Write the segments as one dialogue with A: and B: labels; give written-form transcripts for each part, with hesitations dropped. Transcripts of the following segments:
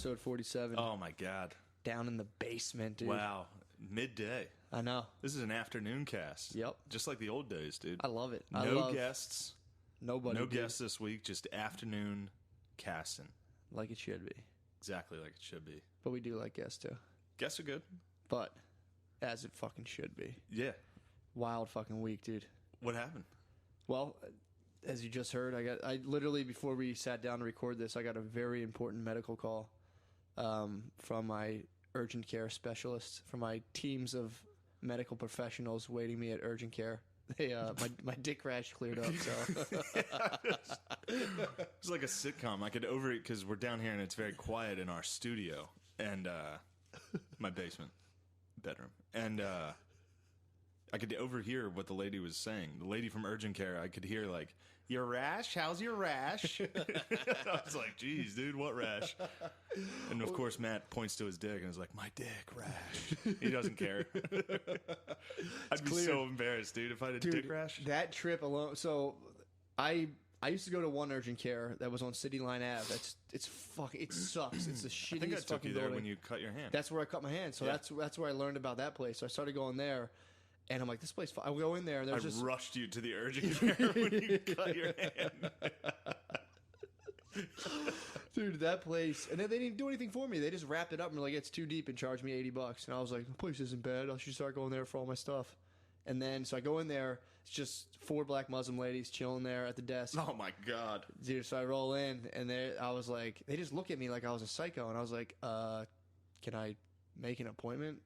A: episode 47.
B: Oh my God.
A: Down in the basement, dude.
B: Wow. Midday.
A: I know.
B: This is an afternoon cast.
A: Yep.
B: Just like the old days, dude.
A: I love it.
B: No guests.
A: Nobody.
B: No guests this week. Just afternoon casting.
A: Like it should be.
B: Exactly like it should be.
A: But we do like guests too.
B: Guests are good.
A: But as it fucking should be.
B: Yeah.
A: Wild fucking week, dude.
B: What happened?
A: Well, as you just heard, I literally, before we sat down to record this, I got a very important medical call from my urgent care specialist, from my teams of medical professionals waiting me at urgent care. They, my dick rash cleared up, so.
B: It's like a sitcom. I could overeat because we're down here and it's very quiet in our studio and my basement bedroom. And I could overhear what the lady was saying. The lady from urgent care, I could hear like, "Your rash? How's your rash?" I was like, "Geez, dude, what rash?" And of course, Matt points to his dick and is like, "My dick rash." He doesn't care. I'd be so embarrassed, dude, if I had a dick rash.
A: That trip alone. So I used to go to one urgent care that was on City Line Ave. It sucks. It's the shittiest
B: I think I took
A: fucking
B: you there
A: building.
B: when you cut your hand.
A: That's where I cut my hand. So that's where I learned about that place. So I started going there. And I'm like, this place. I go in there, and there's just
B: rushed you to the urgent care when you cut your hand.
A: Dude, that place. And then they didn't do anything for me. They just wrapped it up and were like, it's too deep, and charged me $80. And I was like, the place isn't bad. I should start going there for all my stuff. And then, so I go in there. It's just 4 black Muslim ladies chilling there at the desk.
B: Oh my God,
A: dude! So I roll in, and I was like, they just look at me like I was a psycho, and I was like, can I make an appointment?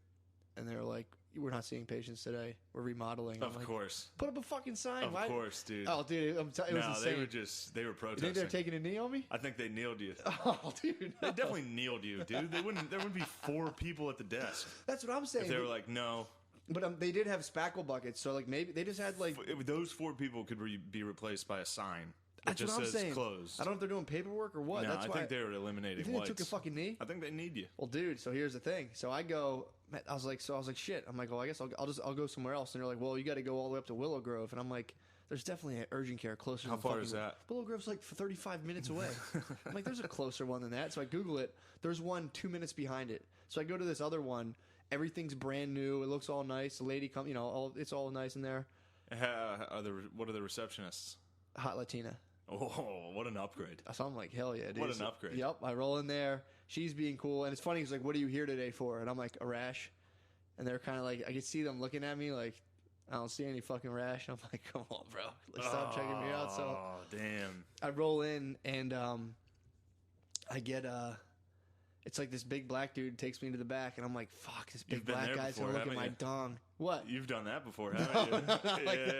A: And they were like, we're not seeing patients today. We're remodeling.
B: Of course.
A: Put up a fucking sign.
B: Of course, dude.
A: Oh, dude, it was insane.
B: They were protesting.
A: You think they're taking a knee on me?
B: I think they kneeled you.
A: Oh, dude. No.
B: They definitely kneeled you, dude. There wouldn't be 4 people at the desk.
A: That's what I'm saying.
B: If they were like, no.
A: But they did have spackle buckets, so like maybe they just had like...
B: Those 4 people could be replaced by a sign.
A: That's
B: just
A: what I'm
B: says
A: saying.
B: Closed.
A: I don't know if they're doing paperwork or what.
B: No,
A: That's
B: I think they were eliminating
A: you think
B: whites.
A: They took a fucking knee?
B: I think they need you.
A: Well, dude, so here's the thing. So I was like, shit. I'm like, well, I guess I'll go somewhere else. And they're like, well, you got to go all the way up to Willow Grove. And I'm like, there's definitely an urgent care closer.
B: How far is that?
A: Willow Grove's like 35 minutes away. I'm like, there's a closer one than that. So I Google it. There's one 2 minutes behind it. So I go to this other one. Everything's brand new. It looks all nice. The lady it's all nice in there.
B: What are the receptionists?
A: Hot Latina.
B: Oh, what an upgrade.
A: So I'm like, hell yeah, dude.
B: What an upgrade.
A: Yep, I roll in there. She's being cool. And it's funny, he's like, what are you here today for? And I'm like, a rash. And they're kind of like, I could see them looking at me like, I don't see any fucking rash. And I'm like, come on, bro. Stop checking me out. So
B: damn.
A: I roll in, and I get... It's like this big black dude takes me to the back, and I'm like, fuck, this big black guy's going to look at my dong. What?
B: You've done that before, haven't you?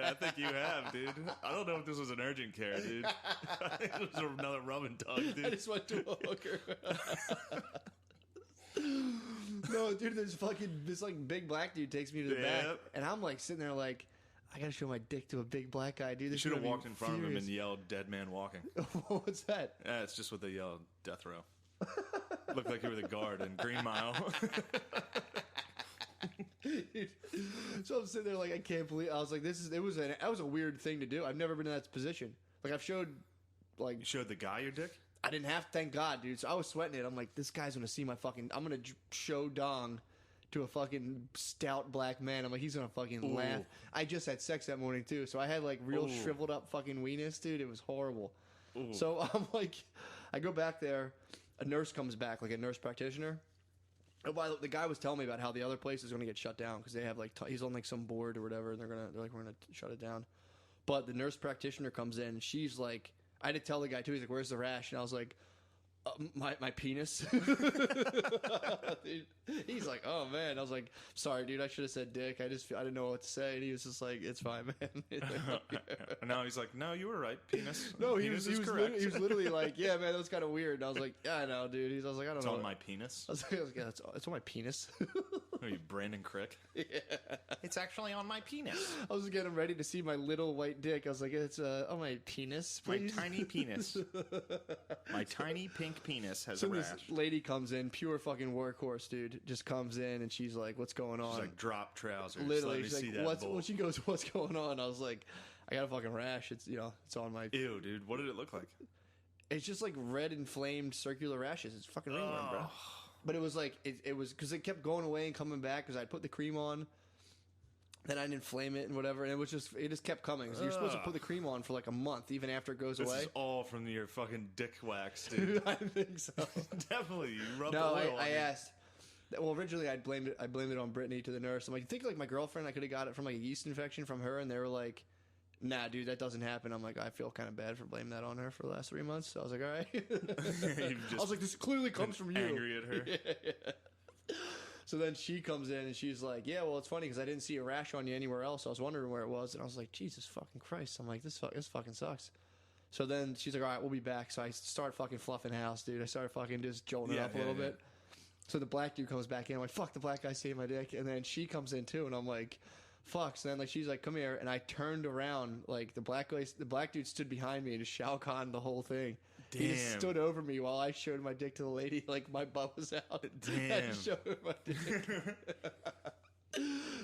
B: I think you have, dude. I don't know if this was an urgent care, dude. I think it was another rub and tug, dude.
A: I just went to a hooker. No, dude, this like big black dude takes me to the back, and I'm like sitting there like, I gotta show my dick to a big black guy, dude.
B: You should have walked in front of him and yelled, "Dead man walking."
A: What's that?
B: It's just what they yell, death row. Looked like you were the guard in Green Mile.
A: So I'm sitting there like, I can't believe. I was like, that was a weird thing to do. I've never been in that position. Like I've showed, like
B: you showed the guy your dick.
A: I didn't have to, thank God, dude. So I was sweating it. I'm like, this guy's gonna see my fucking. I'm gonna show dong to a fucking stout black man. I'm like, he's gonna fucking laugh. I just had sex that morning too, so I had like real shriveled up fucking weenus, dude. It was horrible. Ooh. So I'm like, I go back there. A nurse comes back, like a nurse practitioner. And the guy was telling me about how the other place is going to get shut down because they have like he's on like some board or whatever, and they're like, we're going to shut it down. But the nurse practitioner comes in, and she's like, I had to tell the guy too. He's like, "Where's the rash?" And I was like, my penis. He's like, "Oh man." I was like, "Sorry, dude. I should have said dick. I didn't know what to say." And he was just like, "It's fine, man."
B: No, he's like, "No, you were right. Penis."
A: No,
B: he was
A: literally like, "Yeah, man, that was kind of weird." And I was like, "Yeah, I know, dude." I was like, "I don't know."
B: It's on my penis.
A: I was like, "Yeah, it's on my penis."
B: Are you Brandon Crick?
A: Yeah.
B: It's actually on my penis.
A: I was getting ready to see my little white dick. I was like, "It's on my penis, please."
B: My tiny penis. My tiny pink penis has a rash.
A: This lady comes in, pure fucking workhorse, dude. Just comes in and she's like, "What's going on?"
B: She's like, "Drop trousers."
A: Literally,
B: she's
A: like, "When she goes, what's going on?" I was like, "I got a fucking rash. It's it's on my."
B: Ew, dude. What did it look like?
A: It's just like red inflamed circular rashes. It's fucking ringworm, bro. But it was like it was because it kept going away and coming back because I put the cream on. Then I'd inflame it and whatever, and it just kept coming. So you're supposed to put the cream on for like a month, even after it goes away.
B: This is all from your fucking dick wax, dude.
A: I think so.
B: Definitely, you rubbed
A: No,
B: oil on
A: I
B: it.
A: asked. Well, originally I blamed it on Brittany to the nurse. I'm like, you think like my girlfriend, I could have got it from like a yeast infection from her, and they were like, nah, dude, that doesn't happen. I'm like, I feel kind of bad for blaming that on her for the last 3 months. So I was like, all right. I was like, this clearly comes from you.
B: Angry at her.
A: Yeah. So then she comes in and she's like, yeah, well, it's funny because I didn't see a rash on you anywhere else. So I was wondering where it was. And I was like, Jesus fucking Christ. I'm like, this fucking sucks. So then she's like, all right, we'll be back. So I start fucking fluffing house, dude. I started fucking just jolting it up a little bit. So the black dude comes back in. I'm like, fuck, the black guy saved my dick. And then she comes in too. And I'm like, fuck. So then like she's like, come here. And I turned around. Like the black dude stood behind me and just Shao Kahn the whole thing.
B: Damn.
A: He just stood over me while I showed my dick to the lady. Like my butt was out.
B: Damn.
A: I showed her my dick.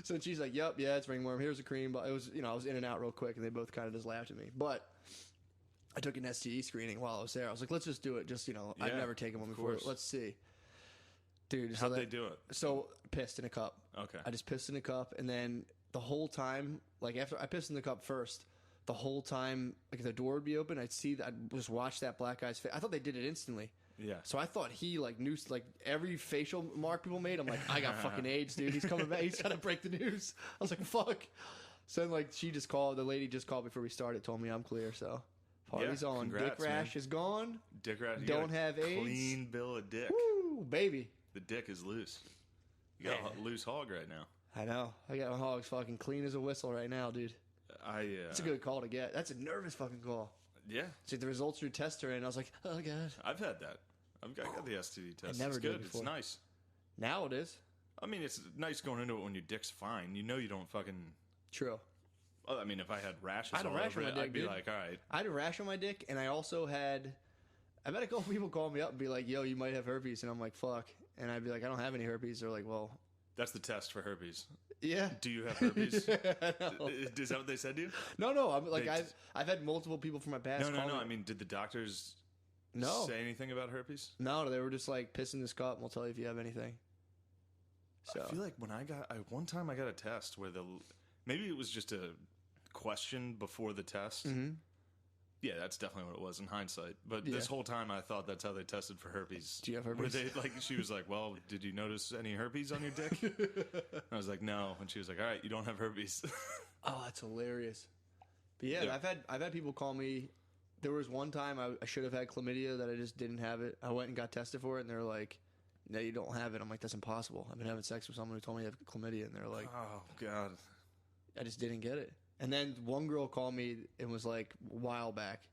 A: So she's like, yep, yeah, it's ringworm. Here's a cream. But it was, I was in and out real quick, and they both kind of just laughed at me. But I took an STE screening while I was there. I was like, let's just do it. Just, I've never taken one before.
B: Course.
A: Let's see. Dude.
B: How'd they do it?
A: So pissed in a cup.
B: Okay.
A: I just pissed in a cup, and then the whole time, like after I pissed in the cup first, the whole time, like the door would be open, I'd just watch that black guy's face. I thought they did it instantly.
B: Yeah.
A: So I thought he like knew like every facial mark people made. I'm like, I got fucking AIDS, dude. He's coming back. He's trying to break the news. I was like, fuck. So then like the lady just called before we started, told me I'm clear. So party's on.
B: Congrats,
A: Dick rash
B: man.
A: is gone.
B: Dick rash. You
A: Don't
B: got a
A: have AIDS.
B: Clean bill of dick.
A: Woo, baby.
B: The dick is loose. You got a loose hog right now.
A: I know. I got my hogs fucking clean as a whistle right now, dude. It's a good call to get. That's a nervous fucking call.
B: Yeah.
A: See, the results of your test are in. I was like, oh, God.
B: I've had that. I got the STD test.
A: never
B: It's
A: did
B: good.
A: before.
B: It's nice.
A: Now it is.
B: I mean, it's nice going into it when your dick's fine. You know you don't fucking...
A: True.
B: Well, I mean, if I had rashes
A: I had a
B: all
A: rash
B: over
A: on my
B: it,
A: dick,
B: I'd be
A: dude.
B: like, all right.
A: I had a rash on my dick, and I also had... I've had a couple people call me up and be like, yo, you might have herpes. And I'm like, fuck. And I'd be like, I don't have any herpes. They're like, well...
B: That's the test for herpes.
A: Yeah.
B: Do you have herpes?
A: No.
B: Is that what they said to you?
A: No. I'm like,
B: They-
A: I've had multiple people from my past call me.
B: I mean, did the doctors
A: No.
B: say anything about herpes?
A: No, they were just like, piss in this cup and we'll tell you if you have anything. So
B: I feel like when one time I got a test where maybe it was just a question before the test.
A: Mm-hmm.
B: Yeah, that's definitely what it was in hindsight. But this whole time I thought that's how they tested for herpes.
A: Do you have herpes?
B: Where she was like, well, did you notice any herpes on your dick? I was like, no. And she was like, all right, you don't have herpes.
A: Oh, that's hilarious. But yeah, I've had people call me. There was one time I should have had chlamydia that I just didn't have it. I went and got tested for it, and they're like, no, you don't have it. I'm like, that's impossible. I've been having sex with someone who told me I have chlamydia, and they're like,
B: Oh, God.
A: I just didn't get it. And then one girl called me and was like, a while back,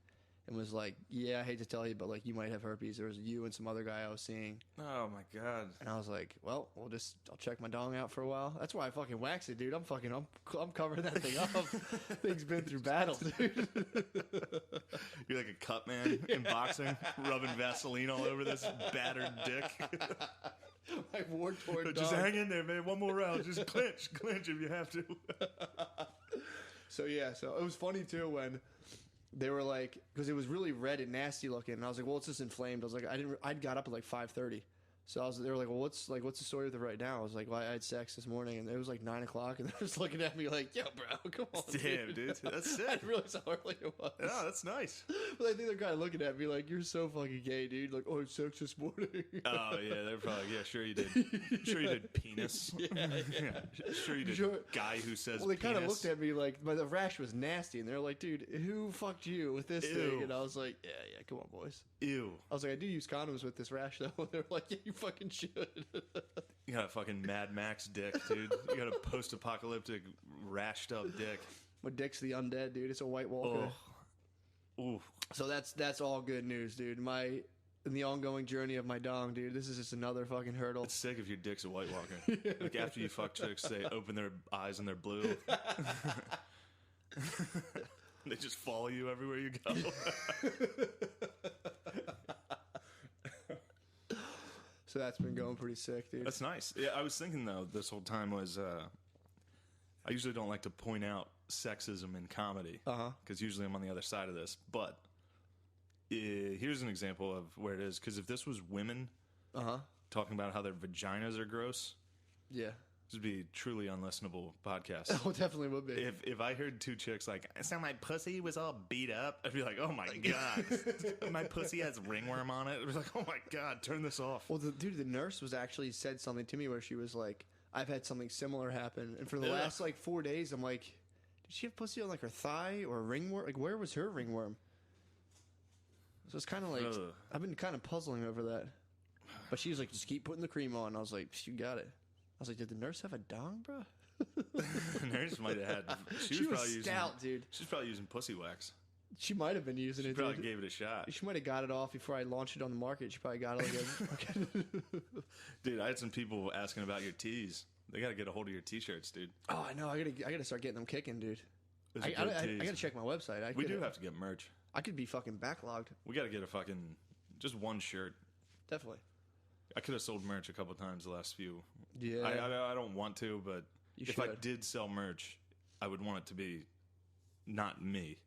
A: and was like, yeah, I hate to tell you, but like, you might have herpes. There was you and some other guy I was seeing.
B: Oh, my God.
A: And I was like, well, I'll check my dong out for a while. That's why I fucking wax it, dude. I'm covering that thing up. Thing's been through battle, dude.
B: You're like a cut man in boxing, rubbing Vaseline all over this battered dick.
A: My war-torn
B: Just
A: dong.
B: hang in there, man. One more round. Just clinch if you have to.
A: So it was funny too when they were like, because it was really red and nasty looking, and I was like, well, it's just inflamed. I was like, I'd got up at like 5:30. So they were like, well, what's the story with it right now? I was like, well, I had sex this morning, and it was like 9 o'clock, and they're just looking at me like, yo, bro, come on.
B: Damn, dude. That's sick.
A: I didn't realize how early it was.
B: Yeah, that's nice.
A: But I think they're kind of looking at me like, you're so fucking gay, dude. Like, oh, I had sex this morning.
B: Oh, yeah, they're probably, yeah, sure you did. Sure you did penis.
A: Yeah.
B: Sure you did
A: Sure.
B: guy who says
A: Well, they kind of
B: penis.
A: looked at me like, the rash was nasty, and they're like, dude, who fucked you with this thing? And I was like, yeah, come on, boys.
B: Ew.
A: I was like, I do use condoms with this rash, though. They're like, yeah, you fucking should.
B: You got a fucking Mad Max dick, dude. You got a post-apocalyptic, rashed-up dick.
A: My dick's the undead, dude. It's a White Walker.
B: Oh. Ooh.
A: So that's all good news, dude. In the ongoing journey of my dong, dude, this is just another fucking hurdle.
B: It's sick if your dick's a White Walker. Like, after you fuck chicks, they open their eyes and they're blue. They just follow you everywhere you go.
A: So that's been going pretty sick, dude.
B: That's nice. Yeah, I was thinking, though, this whole time was... I usually don't like to point out sexism in comedy.
A: Uh-huh.
B: Because usually I'm on the other side of this. But Here's an example of where it is, because if this was women talking about how their vaginas are gross,
A: Yeah.
B: this would be a truly unlistenable podcast.
A: Oh, definitely would be.
B: If I heard two chicks like, so my pussy was all beat up, I'd be like, oh my god, my pussy has ringworm on it. I'd be like, oh my god, turn this off.
A: Well, the nurse was actually said something to me where she was like, I've had something similar happen, and for the last like 4 days, I'm like, did she have pussy on like her thigh or a ringworm? Like, where was her ringworm? So it's kind of like I've been kind of puzzling over that. But she was like, just keep putting the cream on. I was like, you got it. I was like, did the nurse have a dong, bro?
B: The nurse might have had.
A: She was
B: probably
A: stout, dude.
B: She's probably using pussy wax.
A: She might have been using it.
B: Probably
A: dude.
B: gave it a shot.
A: She might have got it off before I launched it on the market. She probably got it like
B: Dude, I had some people asking about your tees. They got to get a hold of your t-shirts, dude.
A: Oh, I know. I gotta start getting them kicking, dude.
B: Those
A: I
B: are good tees.
A: gotta check my website.
B: We do have to get merch.
A: I could be fucking backlogged.
B: We got to get a fucking just one shirt.
A: Definitely.
B: I could have sold merch a couple times the last few.
A: Yeah.
B: I don't want to, but if I
A: should.
B: did sell merch, I would want it to be not me.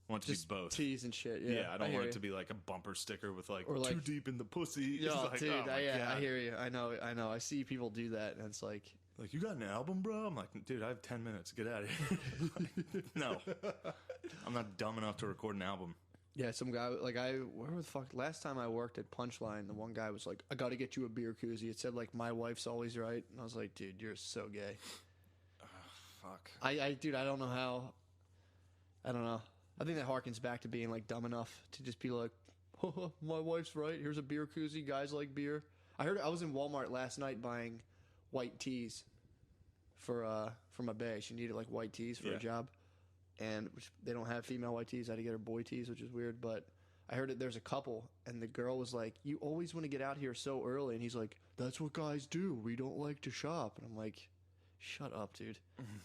B: I want it to
A: Just
B: be both.
A: tees and shit. Yeah,
B: I don't want it to be like a bumper sticker with like,
A: or like
B: too deep in the pussy.
A: Yeah,
B: It's like,
A: dude.
B: oh my God.
A: I hear you. I know. I see people do that, and it's like,
B: you got an album, bro? I'm like, dude, I have 10 minutes. Get out of here. No. I'm not dumb enough to record an album.
A: yeah, some guy like where the fuck? Last time I worked at Punchline, the one guy was like, I got to get you a beer koozie. It said like, my wife's always right, and I was like, dude, you're so gay.
B: Fuck.
A: Dude, I don't know how. I don't know. I think that harkens back to being like dumb enough to just be like, my wife's right. Here's a beer koozie. Guys like beer. I was in Walmart last night buying white tees for my bae. She needed like white tees for a job, and they don't have female white tees. I had to get her boy tees, which is weird. But I heard that there's a couple, and the girl was like, "You always want to get out here so early," and he's like, "That's what guys do. We don't like to shop." And I'm like, shut up, dude.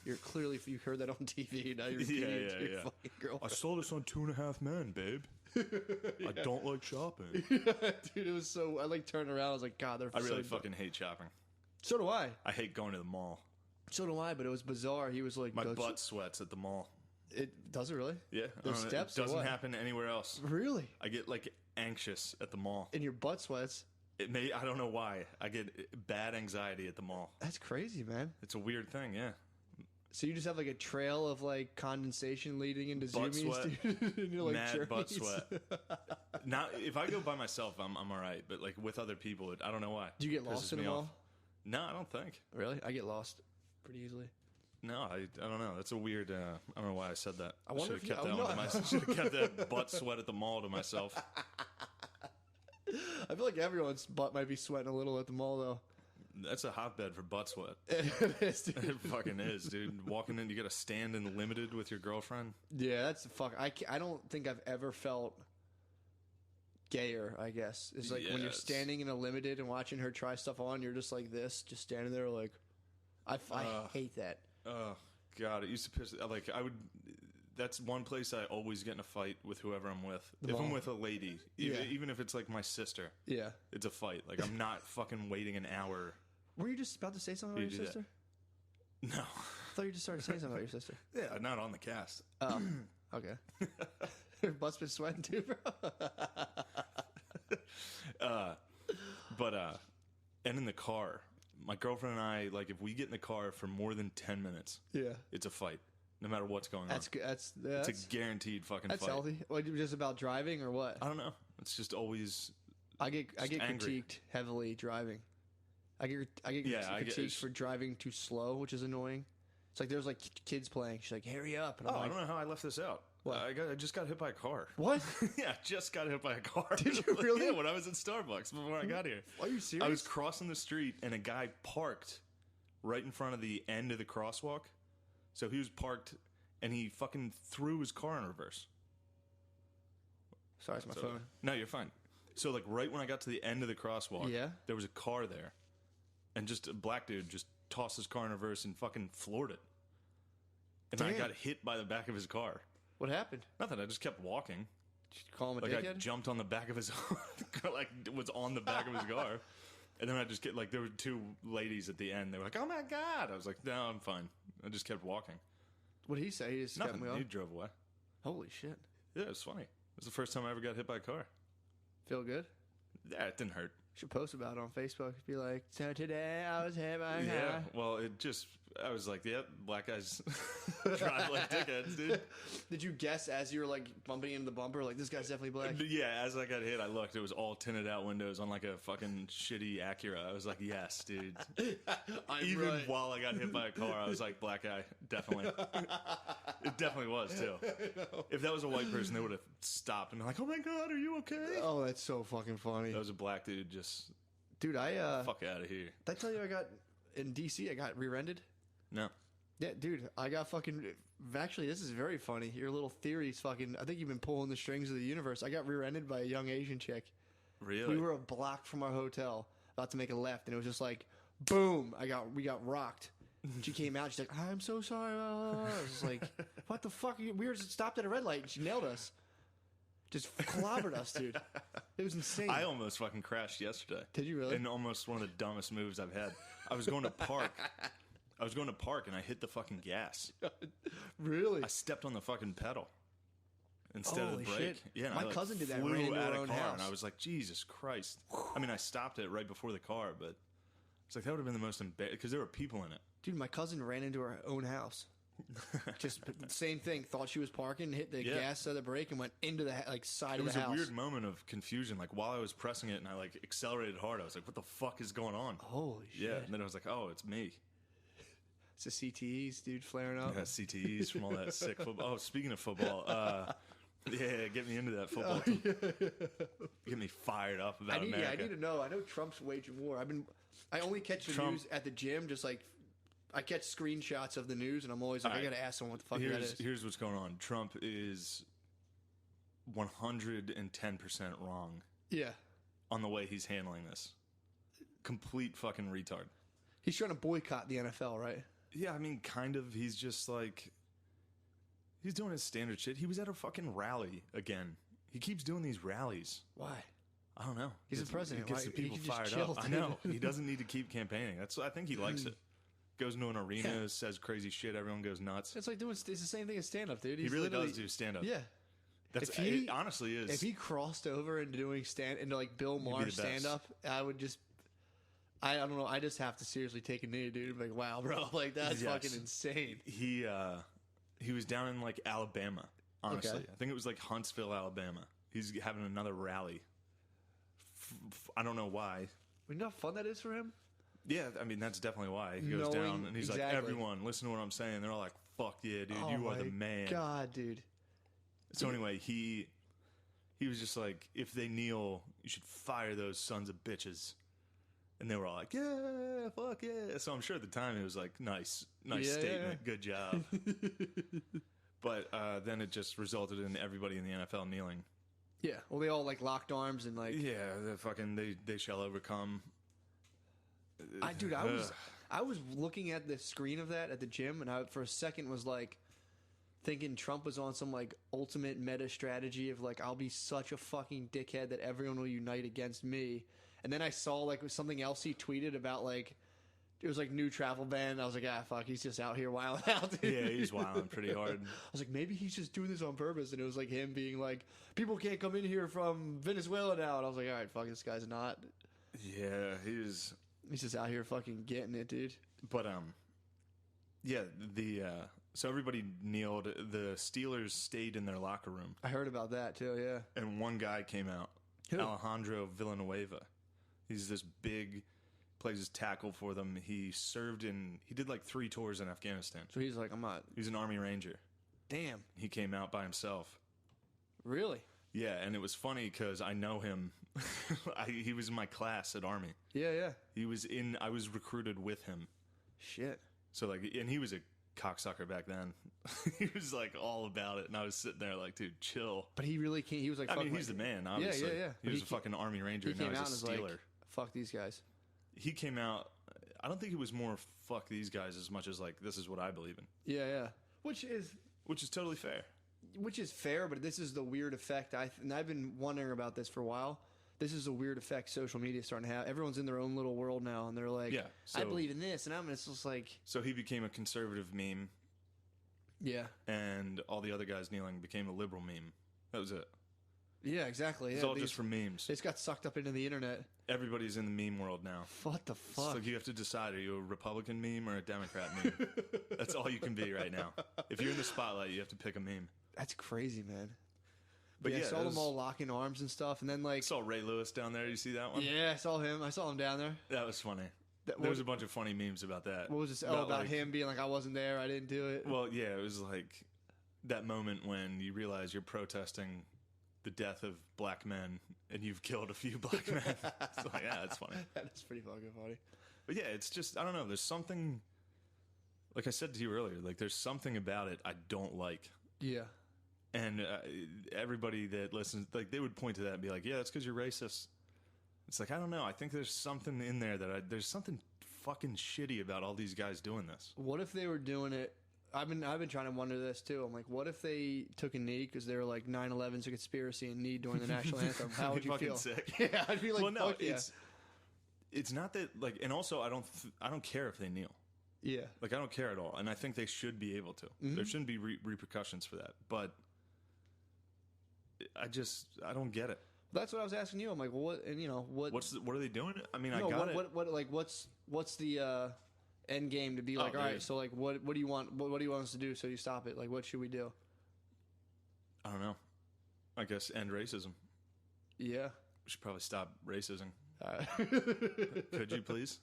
A: You're clearly, you heard that on TV. Now you're repeating it to your fucking girlfriend.
B: I saw this on 2.5 Men, babe. I don't like shopping.
A: Dude, it was so, I like turned around. I was like, God, they're
B: I really
A: so
B: fucking hate shopping.
A: So do I.
B: I hate going to the mall.
A: So do I, but it was bizarre. He was like,
B: My butt sweats at the mall.
A: It does it really?
B: Yeah.
A: There's steps.
B: It doesn't
A: or what?
B: happen anywhere else.
A: Really?
B: I get like anxious at the mall.
A: In your butt sweats?
B: I don't know why. I get bad anxiety at the mall.
A: That's crazy, man.
B: It's a weird thing, yeah.
A: So you just have like a trail of like condensation leading into
B: Butt
A: zoomies,
B: sweat.
A: dude? And you're like,
B: Mad butt
A: journeys.
B: sweat. Now, if I go by myself, I'm all right. But like with other people, I don't know why.
A: Do you get
B: Pisses
A: lost in
B: me
A: them
B: off.
A: all?
B: No, I don't think.
A: Really? I get lost pretty easily.
B: No, I don't know. That's a weird. I don't know why I said that.
A: I wonder
B: should have
A: if
B: kept
A: you-
B: that
A: oh,
B: one
A: no.
B: to myself. Should have kept that butt sweat at the mall to myself.
A: I feel like everyone's butt might be sweating a little at the mall, though.
B: That's a hotbed for butt sweat.
A: It is, dude.
B: It fucking is, dude. Walking in, you got to stand in Limited with your girlfriend.
A: Yeah, that's the fuck. I don't think I've ever felt gayer, I guess. It's like when you're
B: Yes.
A: standing in a limited and watching her try stuff on, you're just like this, just standing there like, I hate that.
B: Oh God, it used to piss. Like I would. That's one place I always get in a fight with whoever I'm with. If I'm
A: mall.
B: with a lady, even if it's like my sister,
A: Yeah.
B: it's a fight. Like I'm not fucking waiting an hour.
A: Were you just about to say something about
B: You
A: your
B: do that.
A: sister?
B: No.
A: I thought you just started saying something about your sister.
B: Yeah, not on the cast.
A: Oh, okay. Her butt's been sweating too, bro.
B: And in the car, my girlfriend and I, like, if we get in the car for more than 10 minutes,
A: Yeah.
B: it's a fight, no matter what's going
A: That's
B: on.
A: good.
B: It's a guaranteed fucking
A: that's
B: fight.
A: healthy. What, just about driving or what?
B: I don't know. It's just always.
A: I get
B: angry.
A: critiqued heavily driving. I get
B: Yeah, I get-
A: critiqued for driving too slow, which is annoying. It's like there's like kids playing. She's like, "Hurry up!" And I'm
B: Oh, I
A: like,
B: don't know how I left this out.
A: What?
B: I just got hit by a car.
A: "What?
B: Yeah, I just got hit by a car.
A: Did you really?
B: Yeah, when I was at Starbucks before I got here.
A: Are you serious?"
B: I was crossing the street and a guy parked right in front of the end of the crosswalk. So he was parked and he fucking threw his car in reverse.
A: Sorry, it's my
B: So-
A: phone.
B: No, you're fine. So like right when I got to the end of the crosswalk,
A: Yeah.
B: there was a car there. And just a black dude just tossed his car in reverse and fucking floored it. And then I
A: Damn.
B: got hit by the back of his car.
A: What happened?
B: Nothing, I just kept walking.
A: Did you call him a
B: Like I
A: dickhead?
B: jumped on the back of his like was on the back of his car. And then I just get like there were two ladies at the end. They were like, "Oh my God." I was like, "No, I'm fine." I just kept walking.
A: What did he say? He just kept
B: Nothing.
A: me
B: He
A: off.
B: drove away.
A: Holy shit!
B: Yeah, it was funny. was the first time I ever got hit by a car.
A: Feel good?
B: Yeah, it didn't hurt.
A: Should post about it on Facebook. Be like, so today I was hit by a car.
B: Yeah, well, I was like, yep, black guys drive like dickheads, dude.
A: Did you guess as you were like bumping into the bumper, like this guy's definitely black?
B: Yeah, as I got hit, I looked. It was all tinted out windows on like a fucking shitty Acura. I was like, yes, dude. Even
A: right.
B: while I got hit by a car, I was like, black guy, definitely. It definitely was too. If that was a white person, they would have stopped and been like, oh my god, are you okay?
A: Oh, that's so fucking funny.
B: That was a black dude. Just
A: dude,
B: fuck out of here.
A: Did I tell you I got in DC? I got rear-ended.
B: No.
A: Yeah, dude, I got fucking. Actually, this is very funny. Your little theory's fucking. I think you've been pulling the strings of the universe. I got rear-ended by a young Asian chick.
B: Really?
A: We were a block from our hotel, about to make a left, and it was just like, boom! We got rocked. She came out. She's like, "I'm so sorry." I was like, "What the fuck?" We were just stopped at a red light, and she nailed us. Just clobbered us, dude. It was insane.
B: I almost fucking crashed yesterday.
A: Did you really?
B: And almost one of the dumbest moves I've had. I was going to park. And I hit the fucking gas.
A: Really?
B: I stepped on the fucking pedal instead of the
A: Holy
B: brake.
A: shit.
B: Yeah, and
A: My
B: I,
A: cousin did that,
B: flew
A: ran into
B: out
A: her
B: of
A: own
B: car,
A: house.
B: and I was like, Jesus Christ. I mean, I stopped it right before the car, but it's like that would have been the most embarrassing because there were people in it.
A: Dude, my cousin ran into her own house. Just same thing. Thought she was parking, hit the gas of the brake, and went into the side of the house.
B: It was a weird moment of confusion. Like while I was pressing it and I like accelerated hard, I was like, "What the fuck is going on?"
A: Holy shit!
B: Yeah, and then I was like, "Oh, it's me."
A: It's the CTEs, dude, flaring up.
B: Yeah, CTEs from all that sick football. Oh, speaking of football, yeah, get me into that football. Get me fired up about America.
A: Yeah, I need to know. I know Trump's waging war. I only catch the news at the gym, just like. I catch screenshots of the news, and I'm always like, I gotta ask someone what the fuck that is.
B: Here's what's going on. Trump is 110% wrong.
A: Yeah.
B: On the way he's handling this. Complete fucking retard.
A: He's trying to boycott the NFL, right?
B: Yeah, I mean, kind of. He's just like... He's doing his standard shit. He was at a fucking rally again. He keeps doing these rallies.
A: Why?
B: I don't know.
A: He's the president.
B: He gets the people fired up. I know. He doesn't need to keep campaigning. I think he likes it. Goes into an arena, says crazy shit. Everyone goes nuts.
A: It's like it's the same thing as stand-up, dude.
B: He really does do stand-up.
A: Yeah.
B: It honestly is.
A: If he crossed over into doing into like Bill Maher stand-up, I would just... I don't know. I just have to seriously take a knee, dude. Like, wow, bro. Like, that's fucking insane.
B: He was down in like Alabama, honestly.
A: Okay.
B: I think it was like Huntsville, Alabama. He's having another rally. I don't know why.
A: You know how fun that is for him?
B: Yeah, I mean, that's definitely why. He goes down and he's like, everyone, listen to what I'm saying. They're all like, fuck yeah, dude, you are the man.
A: God, dude.
B: So anyway, he was just like, if they kneel, you should fire those sons of bitches. And they were all like, yeah, fuck yeah. So I'm sure at the time it was like, nice statement, good job. But then it just resulted in everybody in the NFL kneeling.
A: Yeah, well, they all like locked arms and like...
B: Yeah, they shall overcome.
A: I was looking at the screen of that at the gym, and I for a second was like thinking Trump was on some like ultimate meta strategy of like, I'll be such a fucking dickhead that everyone will unite against me. And then I saw like something else he tweeted about like it was like new travel ban. And I was like, fuck, he's just out here wilding out, dude.
B: Yeah, he's wilding pretty hard.
A: I was like, maybe he's just doing this on purpose. And it was like him being like, people can't come in here from Venezuela now. And I was like, all right, fuck, this guy's not.
B: Yeah, he's
A: just out here fucking getting it, dude.
B: But yeah, so everybody kneeled. The Steelers stayed in their locker room.
A: I heard about that too. Yeah,
B: and one guy came out,
A: Who?
B: Alejandro Villanueva. He's this big, plays his tackle for them. He did like 3 tours in Afghanistan.
A: So he's like, I'm not.
B: He's an Army Ranger.
A: Damn.
B: He came out by himself.
A: Really?
B: Yeah, and it was funny because I know him. He was in my class at Army.
A: Yeah, yeah.
B: I was recruited with him.
A: Shit.
B: So like, and he was a cocksucker back then. He was like all about it, and I was sitting there like, dude, chill.
A: But he really can't. He was like,
B: I mean, he's the man, obviously.
A: Yeah.
B: He was a fucking Army Ranger, and now he's a Steeler.
A: Like, fuck these guys.
B: He came out. I don't think it was more fuck these guys as much as like, this is what I believe in.
A: Yeah, yeah. Which is
B: totally fair.
A: Which is fair, but this is the weird effect. And I've been wondering about this for a while. This is a weird effect social media is starting to have. Everyone's in their own little world now, and they're like, I believe in this, and it's just like...
B: So he became a conservative meme.
A: Yeah.
B: And all the other guys kneeling became a liberal meme. That was it.
A: Yeah, exactly.
B: It's
A: yeah,
B: all just for memes.
A: They just got sucked up into the internet.
B: Everybody's in the meme world now.
A: What the
B: It's
A: fuck?
B: like you have to decide, are you a Republican meme or a Democrat meme? That's all you can be right now. If you're in the spotlight, you have to pick a meme.
A: That's crazy, man.
B: But
A: yeah,
B: yeah,
A: I saw them all locking arms and stuff, and then
B: I
A: like,
B: saw Ray Lewis down there. You see that one?
A: yeah, I saw him. I saw him down there.
B: That was funny.
A: That-
B: There was a bunch of funny memes about that.
A: What was this? Oh, about
B: like,
A: him being like, I wasn't there, I didn't do it.
B: Well, yeah, it was like that moment when you realize you're protesting the death of black men and you've killed a few black men. It's like, yeah, that's funny.
A: That's pretty fucking funny.
B: But yeah, it's just, I don't know. There's something, like I said to you earlier, like there's something about it I don't like.
A: Yeah.
B: And everybody that listens, like they would point to that and be like, yeah, that's because you're racist. It's like, I don't know. I think there's something in there that there's something fucking shitty about all these guys doing this.
A: What if they were doing it? I've been trying to wonder this too. I'm like, what if they took a knee because they were like 9/11's a conspiracy and knee during the national anthem? How would you
B: fucking
A: feel?
B: sick.
A: Yeah, I'd be like,
B: Well, no,
A: fuck yeah.
B: it's not that like, and also I don't care if they kneel.
A: Yeah.
B: Like I don't care at all, and I think they should be able to.
A: Mm-hmm.
B: There shouldn't be repercussions for that. But I don't get it.
A: That's what I was asking you. I'm like, well, what? And you know, what?
B: What are they doing? I mean,
A: no,
B: I got it.
A: what? Like, what's the end game to be like? All
B: dude.
A: right, so like, what do you want? What do you want us to do so you stop it? Like, what should we do?
B: I don't know. I guess end racism.
A: Yeah.
B: We should probably stop racism.
A: Could
B: Could you please?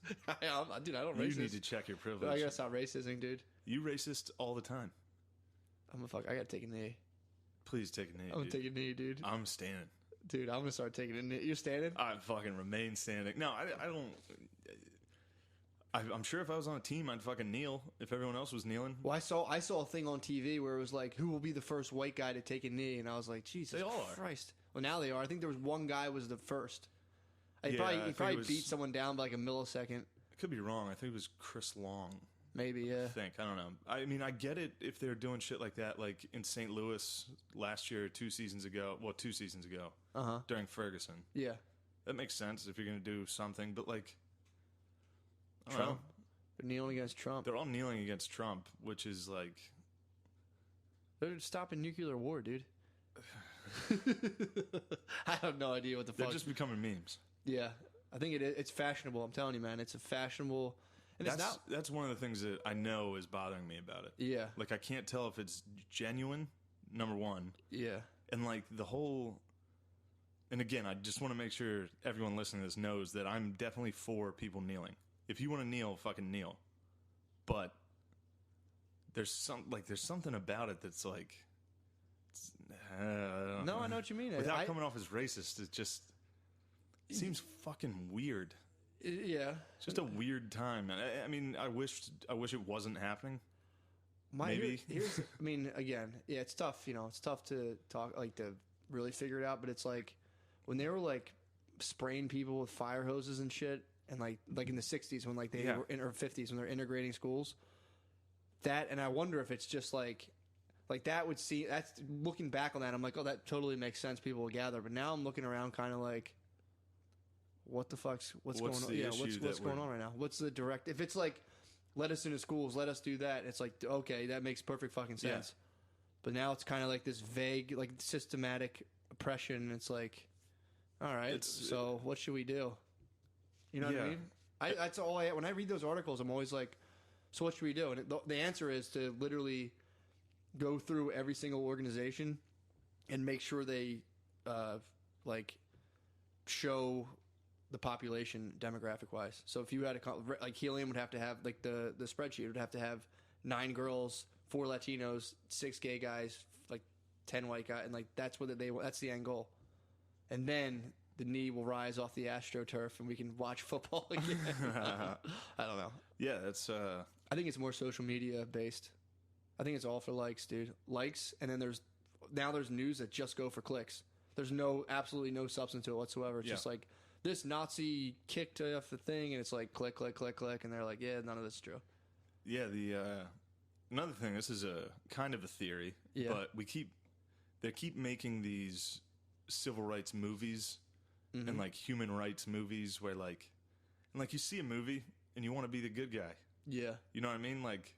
A: Dude, I don't
B: You
A: racist.
B: need to check your
A: I
B: privilege.
A: gotta stop racism, dude.
B: You racist all the time.
A: I gotta take a knee.
B: Please take a knee.
A: I'm gonna
B: dude.
A: take a knee, dude.
B: I'm standing.
A: Dude, I'm gonna start taking a knee. You're standing?
B: I fucking remain standing. No, I don't. I'm sure if I was on a team, I'd fucking kneel. If everyone else was kneeling,
A: Well, I saw a thing on TV where it was like, who will be the first white guy to take a knee? And I was like, Jesus
B: They all are.
A: Christ. Well, now they are. I think there was one guy was the first. He
B: Yeah, I
A: probably
B: think it was-
A: beat someone down by like a millisecond.
B: I could be wrong. I think it was Chris Long.
A: Maybe, yeah.
B: I don't know. I mean, I get it if they're doing shit like that, like in St. Louis last year, 2 seasons ago. Well, 2 seasons ago, during Ferguson.
A: Yeah.
B: That makes sense if you're going to do something. But like, I don't know.
A: Trump. They're kneeling against Trump.
B: They're all kneeling against Trump, which is like,
A: They're stopping nuclear war, dude. I have no idea what the
B: they're
A: fuck.
B: just becoming memes.
A: Yeah. I think it's fashionable. I'm telling you, man. It's a fashionable. And it's not.
B: That's one of the things that I know is bothering me about it.
A: Yeah.
B: Like, I can't tell if it's genuine, number one.
A: Yeah.
B: And like the whole, and again, I just want to make sure everyone listening to this knows that I'm definitely for people kneeling. If you want to kneel, fucking kneel. But there's something about it that's like,
A: No, I know what you mean.
B: Without coming off as racist, it just seems fucking weird.
A: Yeah.
B: It's just a weird time. I mean, I wish it wasn't happening. Maybe.
A: Here's, I mean, again, yeah, it's tough. You know, it's tough to talk, like, to really figure it out. But it's like when they were like spraying people with fire hoses and shit, and like in the '60s when like they
B: Yeah.
A: were or '50s when they're integrating schools. That, and I wonder if it's just like that would see. That's looking back on that. I'm like, oh, that totally makes sense. People will gather. But now I'm looking around, kind of like, what the fuck's what's going on?
B: the
A: Yeah,
B: issue
A: what's
B: that
A: going
B: we're-
A: on right now? What's the direct? If it's like, let us into schools, let us do that. It's like, okay, that makes perfect fucking sense. But now it's kind of like this vague, like systematic oppression. It's like, all right, so what should we do? You know what I
B: Yeah.
A: mean? That's all when I read those articles, I'm always like, so what should we do? And the answer is to literally go through every single organization and make sure they like show the population demographic wise. So if you had like Helium would have to have like the spreadsheet would have to have 9 girls, 4 Latinos, 6 gay guys, like 10 white guys, and like that's what that's the end goal. And then the knee will rise off the AstroTurf and we can watch football again. I don't know.
B: Yeah, that's.
A: I think it's more social media based. I think it's all for likes, dude. Likes, and then there's news that just go for clicks. There's absolutely no substance to it whatsoever. It's just like this Nazi kicked off the thing, and it's like click, click, click, click, and they're like, yeah, none of this is true.
B: Yeah, another thing. This is a kind of a theory, but they keep making these civil rights movies and like human rights movies where like you see a movie and you want to be the good guy.
A: Yeah.
B: You know what I mean? Like,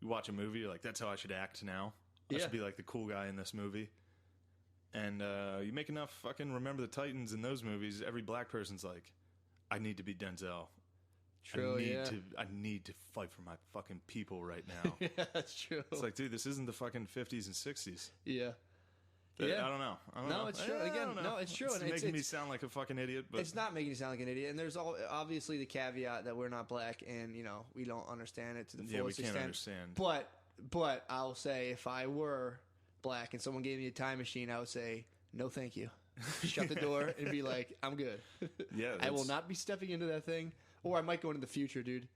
B: you watch a movie, you're like, that's how I should act now. I should be like the cool guy in this movie. And you make enough fucking Remember the Titans in those movies, every black person's like, I need to be Denzel.
A: True,
B: I need to fight for my fucking people right now.
A: Yeah, that's true.
B: It's like, dude, this isn't the fucking 50s and 60s.
A: Yeah.
B: But
A: Yeah.
B: I don't know.
A: No, it's true. Again, no, it's true.
B: It's
A: And
B: making me sound like a fucking idiot. But
A: it's not making you sound like an idiot. And there's obviously the caveat that we're not black and, you know, we don't understand it to the fullest
B: we can't
A: extent.
B: understand.
A: But I'll say if I were black and someone gave me a time machine, I would say, no thank you. Shut the door and be like, I'm good.
B: Yeah,
A: I will not be stepping into that thing. Or I might go into the future, dude.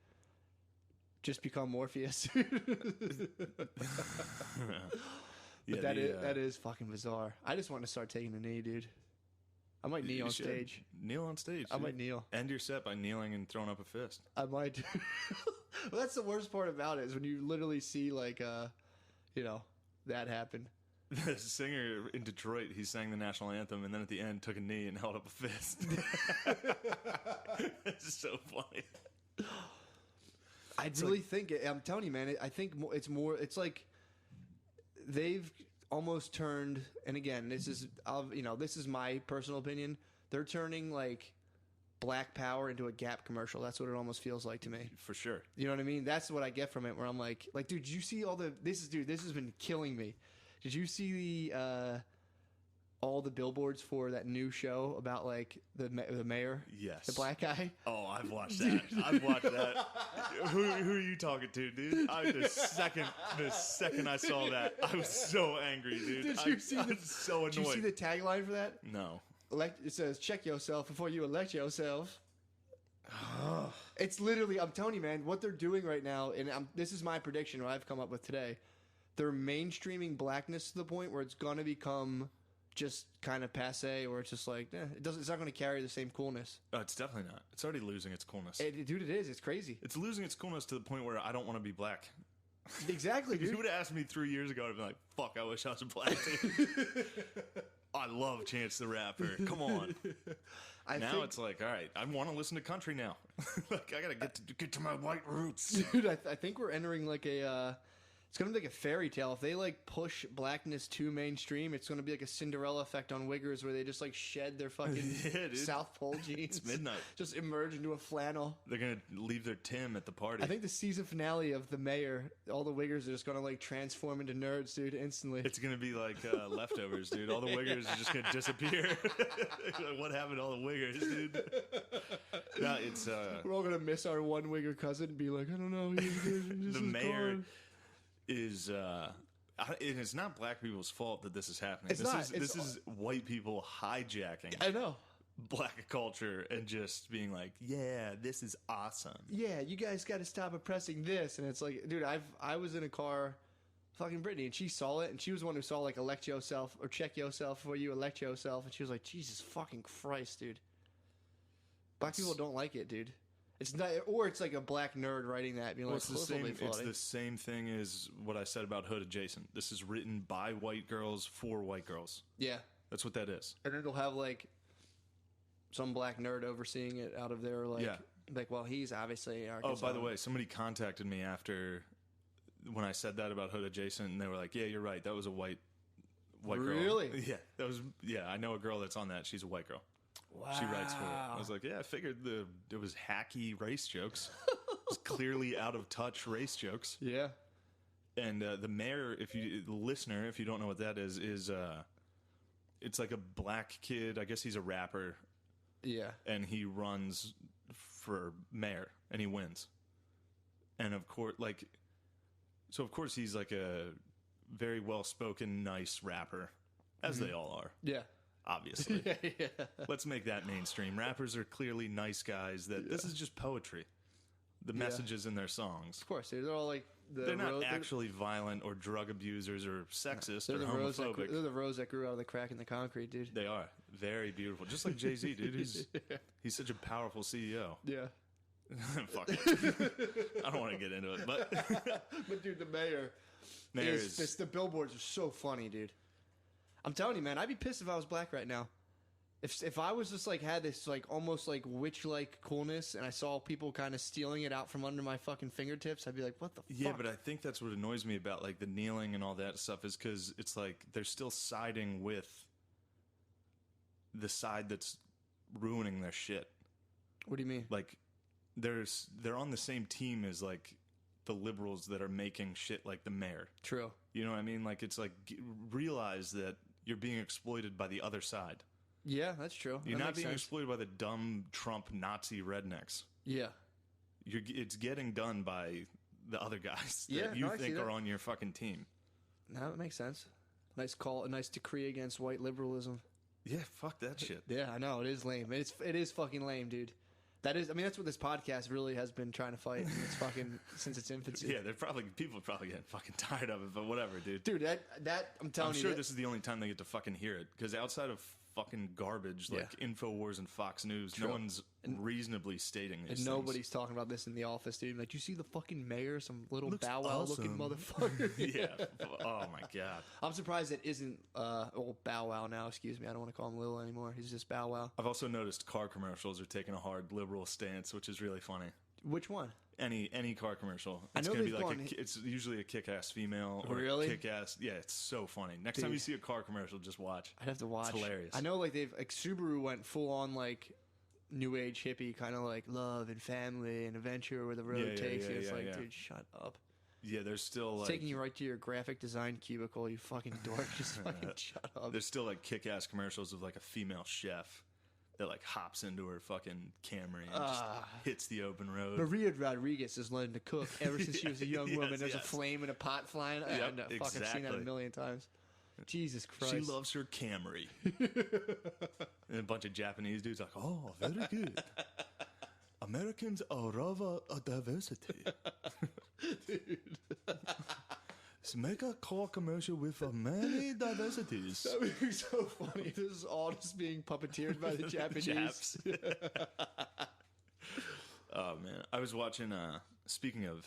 A: Just become Morpheus. But that is fucking bizarre. I just want to start taking a knee, dude. I might knee on stage.
B: Kneel on stage.
A: I might kneel.
B: End your set by kneeling and throwing up a fist.
A: I might. Well, that's the worst part about it is when you literally see like, you know, that happen.
B: The singer in Detroit, he sang the national anthem and then at the end took a knee and held up a fist. It's so funny.
A: I really think I'm telling you, man. I think it's more. It's like they've almost turned. And again, this is this is my personal opinion. They're turning like Black Power into a Gap commercial. That's what it almost feels like to me.
B: For sure.
A: You know what I mean? That's what I get from it. Where I'm like, dude, did you see all the? This has been killing me. Did you see the all the billboards for that new show about like the mayor?
B: Yes.
A: The black guy?
B: Oh, I've watched that. I've watched that. Who are you talking to, dude? The second I saw that, I was so angry, dude.
A: Did you see
B: I was so annoyed.
A: Did you see the tagline for that?
B: No.
A: It says, check yourself before you elect yourself. It's literally, I'm telling you, man, what they're doing right now, and this is my prediction, what I've come up with today. They're mainstreaming blackness to the point where it's going to become just kind of passe, or it's just like, it's not going to carry the same coolness.
B: Oh, it's definitely not. It's already losing its coolness.
A: Dude, it is. It's crazy.
B: It's losing its coolness to the point where I don't want to be black.
A: Exactly, dude.
B: If you would have asked me 3 years ago, I'd be like, fuck, I wish I was a black dude. I love Chance the Rapper. Come on. Now it's like, all right, I want to listen to country now. Like, I got to get to my white roots.
A: Dude, I think we're entering like it's going to be like a fairy tale. If they like push blackness too mainstream, it's going to be like a Cinderella effect on Wiggers where they just like shed their fucking South Pole jeans.
B: It's midnight.
A: Just emerge into a flannel.
B: They're going to leave their Tim at the party.
A: I think the season finale of The Mayor, all the Wiggers are just going to like transform into nerds, dude, instantly.
B: It's going to be like Leftovers, dude. All the Wiggers are just going to disappear. Like, what happened to all the Wiggers, dude? No, it's...
A: We're all going to miss our one Wigger cousin and be like, I don't know.
B: The Mayor... is it is not black people's fault that this is happening. This is white people hijacking.
A: I know.
B: Black culture and just being like, yeah, this is awesome.
A: Yeah, you guys got to stop oppressing this. And it's like, dude, I was in a car, fucking Brittany, and she saw it, and she was the one who saw like elect yourself or check yourself before you elect yourself, and she was like, Jesus fucking Christ, dude. Black people don't like it, dude. It's not, or it's like a black nerd writing that, being like,
B: it's the same thing as what I said about Hood Adjacent. This is written by white girls for white girls.
A: Yeah,
B: that's what that is.
A: And it'll have like some black nerd overseeing it out of their like, well, he's obviously Arkansas.
B: Oh, by the way, somebody contacted me after when I said that about Hood Adjacent, and they were like, "Yeah, you're right. That was a white girl."
A: Really?
B: Yeah, that was. Yeah, I know a girl that's on that. She's a white girl.
A: Wow.
B: She writes for it. I was like, yeah, I figured it was hacky race jokes. It was clearly out of touch race jokes.
A: Yeah.
B: And the mayor, the listener, if you don't know what that is it's like a black kid. I guess he's a rapper.
A: Yeah.
B: And he runs for mayor and he wins. And of course, he's like a very well-spoken, nice rapper, as they all are.
A: Yeah.
B: Obviously.
A: Yeah.
B: Let's make that mainstream. Rappers are clearly nice guys this is just poetry. The messages in their songs.
A: Of course, they're all like
B: they're not actually violent or drug abusers or sexist or homophobic.
A: They're the rose that grew out of the crack in the concrete, dude.
B: They are. Very beautiful. Just like Jay-Z, dude. He's such a powerful CEO.
A: Yeah.
B: Fuck it. I don't want to get into it, but
A: but dude, the mayor is the billboards are so funny, dude. I'm telling you, man, I'd be pissed if I was black right now. If I was just like had this like almost like witch-like coolness, and I saw people kind of stealing it out from under my fucking fingertips, I'd be like, what the fuck?
B: Yeah, but I think that's what annoys me about like the kneeling and all that stuff is because it's like they're still siding with the side that's ruining their shit.
A: What do you mean?
B: Like, they're on the same team as like the liberals that are making shit like the mayor.
A: True.
B: You know what I mean? Like, it's like, realize that you're being exploited by the other side.
A: Yeah, that's true.
B: You're
A: that
B: not
A: makes
B: being
A: sense.
B: exploited by the dumb Trump Nazi rednecks.
A: Yeah.
B: It's getting done by the other guys that
A: Yeah,
B: you
A: no, I see
B: think
A: that.
B: are on your fucking team.
A: No, that makes sense. Nice call. A nice decree against white liberalism.
B: Yeah, fuck that shit.
A: Yeah, I know. It is lame. It is fucking lame, dude. That is, I mean, that's what this podcast really has been trying to fight. It's fucking since its infancy.
B: Yeah, people are probably getting fucking tired of it, but whatever, dude.
A: Dude, that I'm telling
B: I'm
A: you.
B: sure
A: that,
B: this is the only time they get to fucking hear it, because outside of fucking garbage like InfoWars and Fox News,
A: True.
B: no one's reasonably stating these
A: and
B: things.
A: nobody's talking about this in the office, dude. Like, you see the fucking mayor, some little
B: Looks
A: Bow Wow looking
B: awesome.
A: motherfucker.
B: Yeah. Oh my god.
A: I'm surprised it isn't old Bow Wow now. Excuse me, I don't want to call him Lil anymore. He's just Bow Wow.
B: I've also noticed car commercials are taking a hard liberal stance, which is really funny.
A: Which one?
B: Any car commercial,
A: I
B: it's
A: know
B: gonna be
A: they've
B: like
A: gone-
B: it's usually a kick-ass female or
A: Really?
B: a kick-ass. Yeah, it's so funny. Next time
A: Dude.
B: you see a car commercial, just watch.
A: I'd have to watch.
B: It's hilarious.
A: I know, like Subaru went full on like new age hippie, kind of like love and family and adventure where the road
B: Yeah,
A: takes you. It's like,
B: yeah.
A: dude, shut up.
B: Yeah, there's still
A: It's
B: like
A: taking you right to your graphic design cubicle, you fucking dork. Just fucking shut up.
B: there's still like kick-ass commercials of like a female chef that like hops into her fucking Camry and just hits the open road.
A: Maria Rodriguez is learning to cook ever since she was a young woman. There's a flame and a pot flying.
B: Yep,
A: I've fucking seen that a
B: exactly.
A: million times. Jesus Christ.
B: She loves her Camry. And a bunch of Japanese dudes like, oh, very good. Americans are rather a diversity. Let's make a car commercial with many diversities.
A: That would be so funny. This is all just being puppeteered by the Japanese.
B: Japs. Oh, man. I was watching, speaking of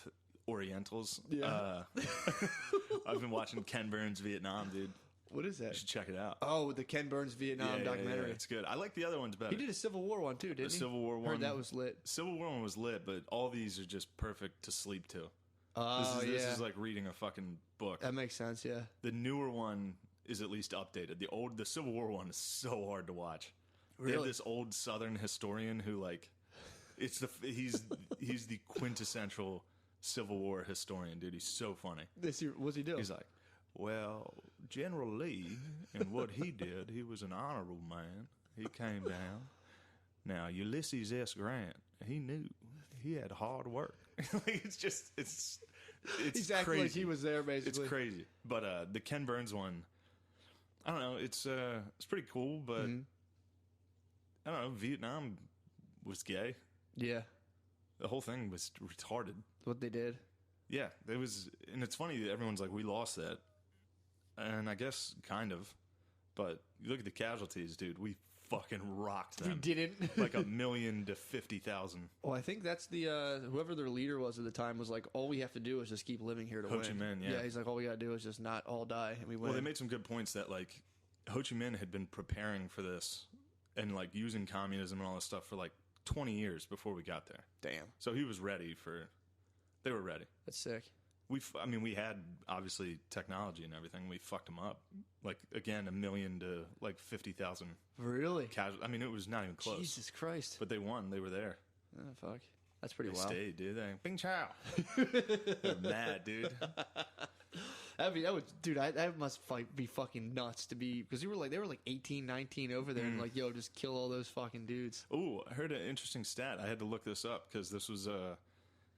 B: Orientals, I've been watching Ken Burns' Vietnam, dude.
A: What is
B: You
A: that?
B: should check it out.
A: Oh, the Ken Burns Vietnam documentary.
B: It's good. I like the other ones better.
A: He did a Civil War one too, didn't he?
B: Civil War one.
A: Heard that was lit.
B: Civil War one was lit, but all these are just perfect to sleep to.
A: Oh,
B: This is like reading a fucking book.
A: That makes sense, yeah.
B: The newer one is at least updated. The Civil War one is so hard to watch. They have
A: Really?
B: this old Southern historian who like, he's the quintessential Civil War historian, dude. He's so funny.
A: What's he do?
B: He's like, well, General Lee, and what he did, he was an honorable man. He came down. Now, Ulysses S. Grant, he knew. He had hard work. Like, it's
A: exactly
B: crazy.
A: like he was there, basically.
B: It's crazy. But the Ken Burns one, I don't know. It's pretty cool, but I don't know. Vietnam was gay.
A: Yeah,
B: The whole thing was retarded.
A: what they did.
B: Yeah, it was, and it's funny that everyone's like, we lost that. And I guess kind of, but you look at the casualties, dude. We fucking rocked them.
A: We didn't.
B: Like 1 million to 50,000.
A: Well, I think that's the whoever their leader was at the time was like, all we have to do is just keep living here to
B: Ho
A: win.
B: Chi Minh, yeah.
A: He's like, all we got to do is just not all die, and we win.
B: Well, they made some good points that like Ho Chi Minh had been preparing for this and like using communism and all this stuff for like 20 years before we got there.
A: Damn,
B: So he was ready they were ready.
A: that's sick.
B: We had obviously technology and everything. We fucked them up. Like again, 1 million to like 50,000
A: Really?
B: casual. I mean, it was not even close.
A: Jesus Christ.
B: But they won. They were there.
A: Oh, fuck. That's pretty
B: They
A: wild.
B: stayed, dude. They Bing Chow. They're mad, dude.
A: That must be fucking nuts to be, because they were like 18, 19 over there, and like, yo, just kill all those fucking dudes.
B: Ooh, I heard an interesting stat. I had to look this up because this was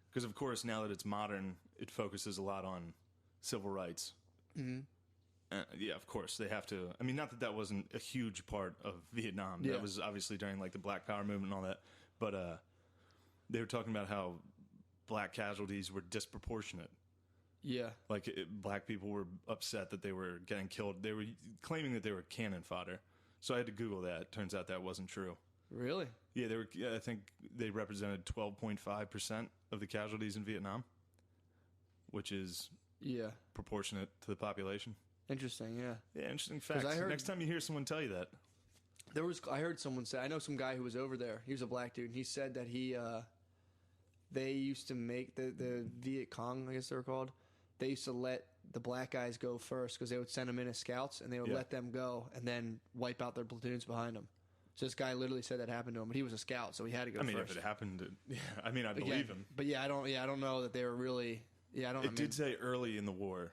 B: because of course now that it's modern, it focuses a lot on civil rights. Mm-hmm. Yeah, of course they have to. I mean, not that wasn't a huge part of Vietnam.
A: Yeah.
B: That was obviously during like the Black Power movement and all that. But they were talking about how black casualties were disproportionate.
A: Yeah.
B: Like black people were upset that they were getting killed. They were claiming that they were cannon fodder. So I had to Google that. Turns out that wasn't true.
A: Really?
B: Yeah, they were. I think they represented 12.5% of the casualties in Vietnam, which is
A: Yeah.
B: proportionate to the population.
A: Interesting, yeah.
B: Yeah, interesting fact.
A: I heard-
B: Next time you hear someone tell you that,
A: I heard someone say, I know some guy who was over there. He was a black dude, and he said that they used to make the Viet Cong, I guess they were called. They used to let the black guys go first because they would send them in as scouts, and they would
B: Yeah.
A: let them go and then wipe out their platoons behind them. So this guy literally said that happened to him, but he was a scout, so he had to go
B: I mean,
A: first.
B: if it happened, I mean, I believe him.
A: But yeah, I don't know that they were really. Yeah, I don't.
B: It did say early in the war.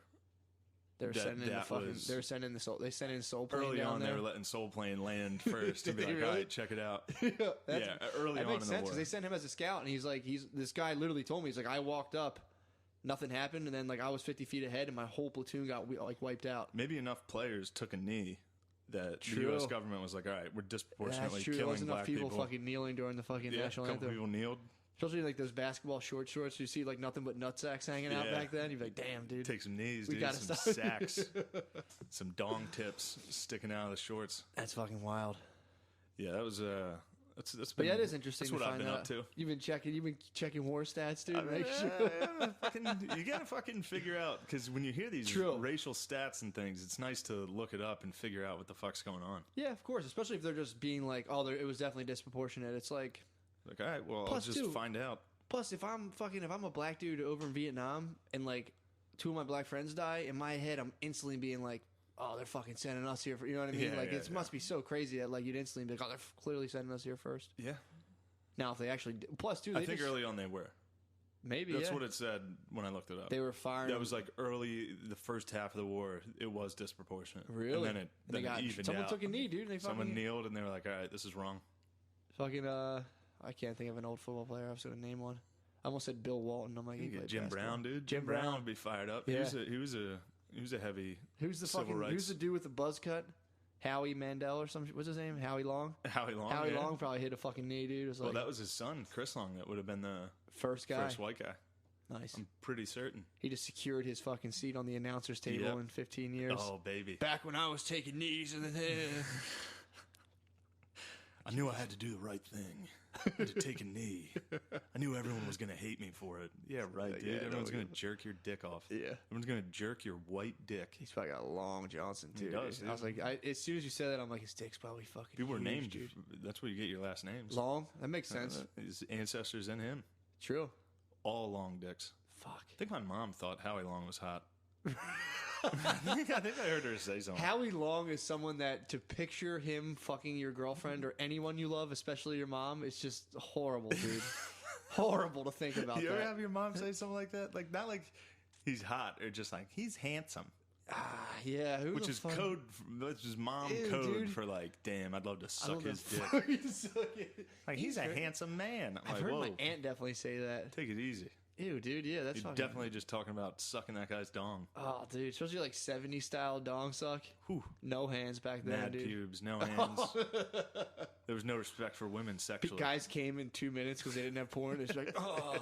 A: They were sending in the fucking. They were sending the soul. They sent in Soul Plane
B: early
A: down
B: on.
A: there.
B: They were letting Soul Plane land first to be like,
A: Really?
B: all right, check it out.
A: Yeah,
B: early
A: that
B: on
A: makes
B: in
A: sense
B: the war.
A: because they sent him as a scout, and this guy literally told me, he's like, I walked up, nothing happened, and then like I was 50 feet ahead, and my whole platoon got like wiped out.
B: Maybe enough players took a knee that
A: True.
B: the U.S. government was like, all right, we're disproportionately
A: That's true. There
B: killing
A: wasn't enough
B: black
A: people fucking kneeling during the fucking
B: Yeah, a
A: national
B: couple
A: anthem.
B: people kneeled.
A: Especially like those basketball short shorts, you see like nothing but nutsacks hanging out
B: Yeah.
A: back then. You'd be like, damn, dude.
B: Take some knees,
A: We
B: dude.
A: gotta
B: Some
A: stop.
B: sacks. Some dong tips sticking out of the shorts.
A: That's fucking wild.
B: Yeah, that was that's
A: But
B: been,
A: yeah, it is interesting
B: that's
A: to
B: what
A: find
B: I've been
A: out.
B: up to.
A: You've been checking war stats, dude.
B: I mean,
A: Make sure.
B: you gotta fucking figure out, because when you hear these
A: True.
B: racial stats and things, it's nice to look it up and figure out what the fuck's going on.
A: Yeah, of course. Especially if they're just being like, oh, it was definitely disproportionate. It's like,
B: Like, all right, well, I'll
A: Plus,
B: just
A: too,
B: find out.
A: plus if I'm a black dude over in Vietnam and like 2 of my black friends die, in my head I'm instantly being like, oh, they're fucking sending us here for, you know what I mean?
B: Yeah,
A: like
B: yeah,
A: it must be so crazy that like you'd instantly be like, oh, they're clearly sending us here first.
B: Yeah,
A: Now if they actually plus too,
B: I
A: they
B: think
A: just,
B: early on they were.
A: maybe
B: That's
A: yeah.
B: what it said when I looked it up.
A: They were firing.
B: That was like early, the first half of the war. It was disproportionate.
A: Really?
B: And then
A: They got
B: it evened
A: someone
B: out.
A: took a knee, dude. And they
B: Someone
A: fucking
B: kneeled and they were like, all right, this is wrong.
A: fucking I can't think of an old football player. I was gonna name one. I almost said Bill Walton. I'm like,
B: You
A: he
B: get
A: played
B: Jim
A: basketball.
B: Brown, dude.
A: Jim Brown
B: would be fired up.
A: Yeah.
B: He was a heavy
A: Who's the
B: civil
A: fucking?
B: rights.
A: Who's the dude with the buzz cut? Howie Mandel or something? What's his name? Howie Long.
B: Howie Long.
A: Howie
B: yeah.
A: Long probably hit a fucking knee, dude. It was
B: Well,
A: like
B: that was his son, Chris Long. That would have been the
A: first guy.
B: first white guy.
A: Nice.
B: I'm pretty certain.
A: He just secured his fucking seat on the announcer's table
B: Yep.
A: in 15 years.
B: Oh, baby.
A: Back when I was taking knees and
B: I knew I had to do the right thing. I had to take a knee. I knew everyone was going to hate me for it. Yeah, right, dude.
A: Yeah,
B: Everyone's
A: no,
B: going to jerk your dick off.
A: yeah.
B: Everyone's going to jerk your white dick.
A: He's probably got a long Johnson too.
B: He does,
A: dude. I was like, as soon as you said that, I'm like, his dick's probably fucking.
B: People were
A: huge,
B: named.
A: dude.
B: That's where you get your last names.
A: Long. That makes sense.
B: His ancestors and him.
A: True.
B: All long dicks.
A: Fuck.
B: I think my mom thought Howie Long was hot. I think I heard her say something.
A: Howie Long is someone that to picture him fucking your girlfriend or anyone you love, especially your mom, it's just horrible, dude. Horrible to think about
B: You
A: that.
B: ever have your mom say something like that? Like, not like he's hot, or just like he's handsome.
A: Yeah, who
B: Which
A: the
B: is
A: fuck?
B: code, which is mom
A: Ew,
B: code
A: dude.
B: for like, damn, I'd love to
A: I
B: suck
A: love
B: his
A: that
B: dick.
A: fucking suck it.
B: Like, he's a
A: great.
B: handsome man. I'm
A: I've
B: like,
A: heard
B: whoa,
A: my aunt definitely say that.
B: take it easy.
A: Ew, dude, yeah, that's
B: You're
A: fucking.
B: definitely just talking about sucking that guy's dong.
A: Oh, dude, especially like 70s style dong suck.
B: Whew.
A: No hands back then,
B: Mad
A: dude.
B: pubes, no hands. There was no respect for women sexually.
A: Guys came in 2 minutes because they didn't have porn. It's like, oh.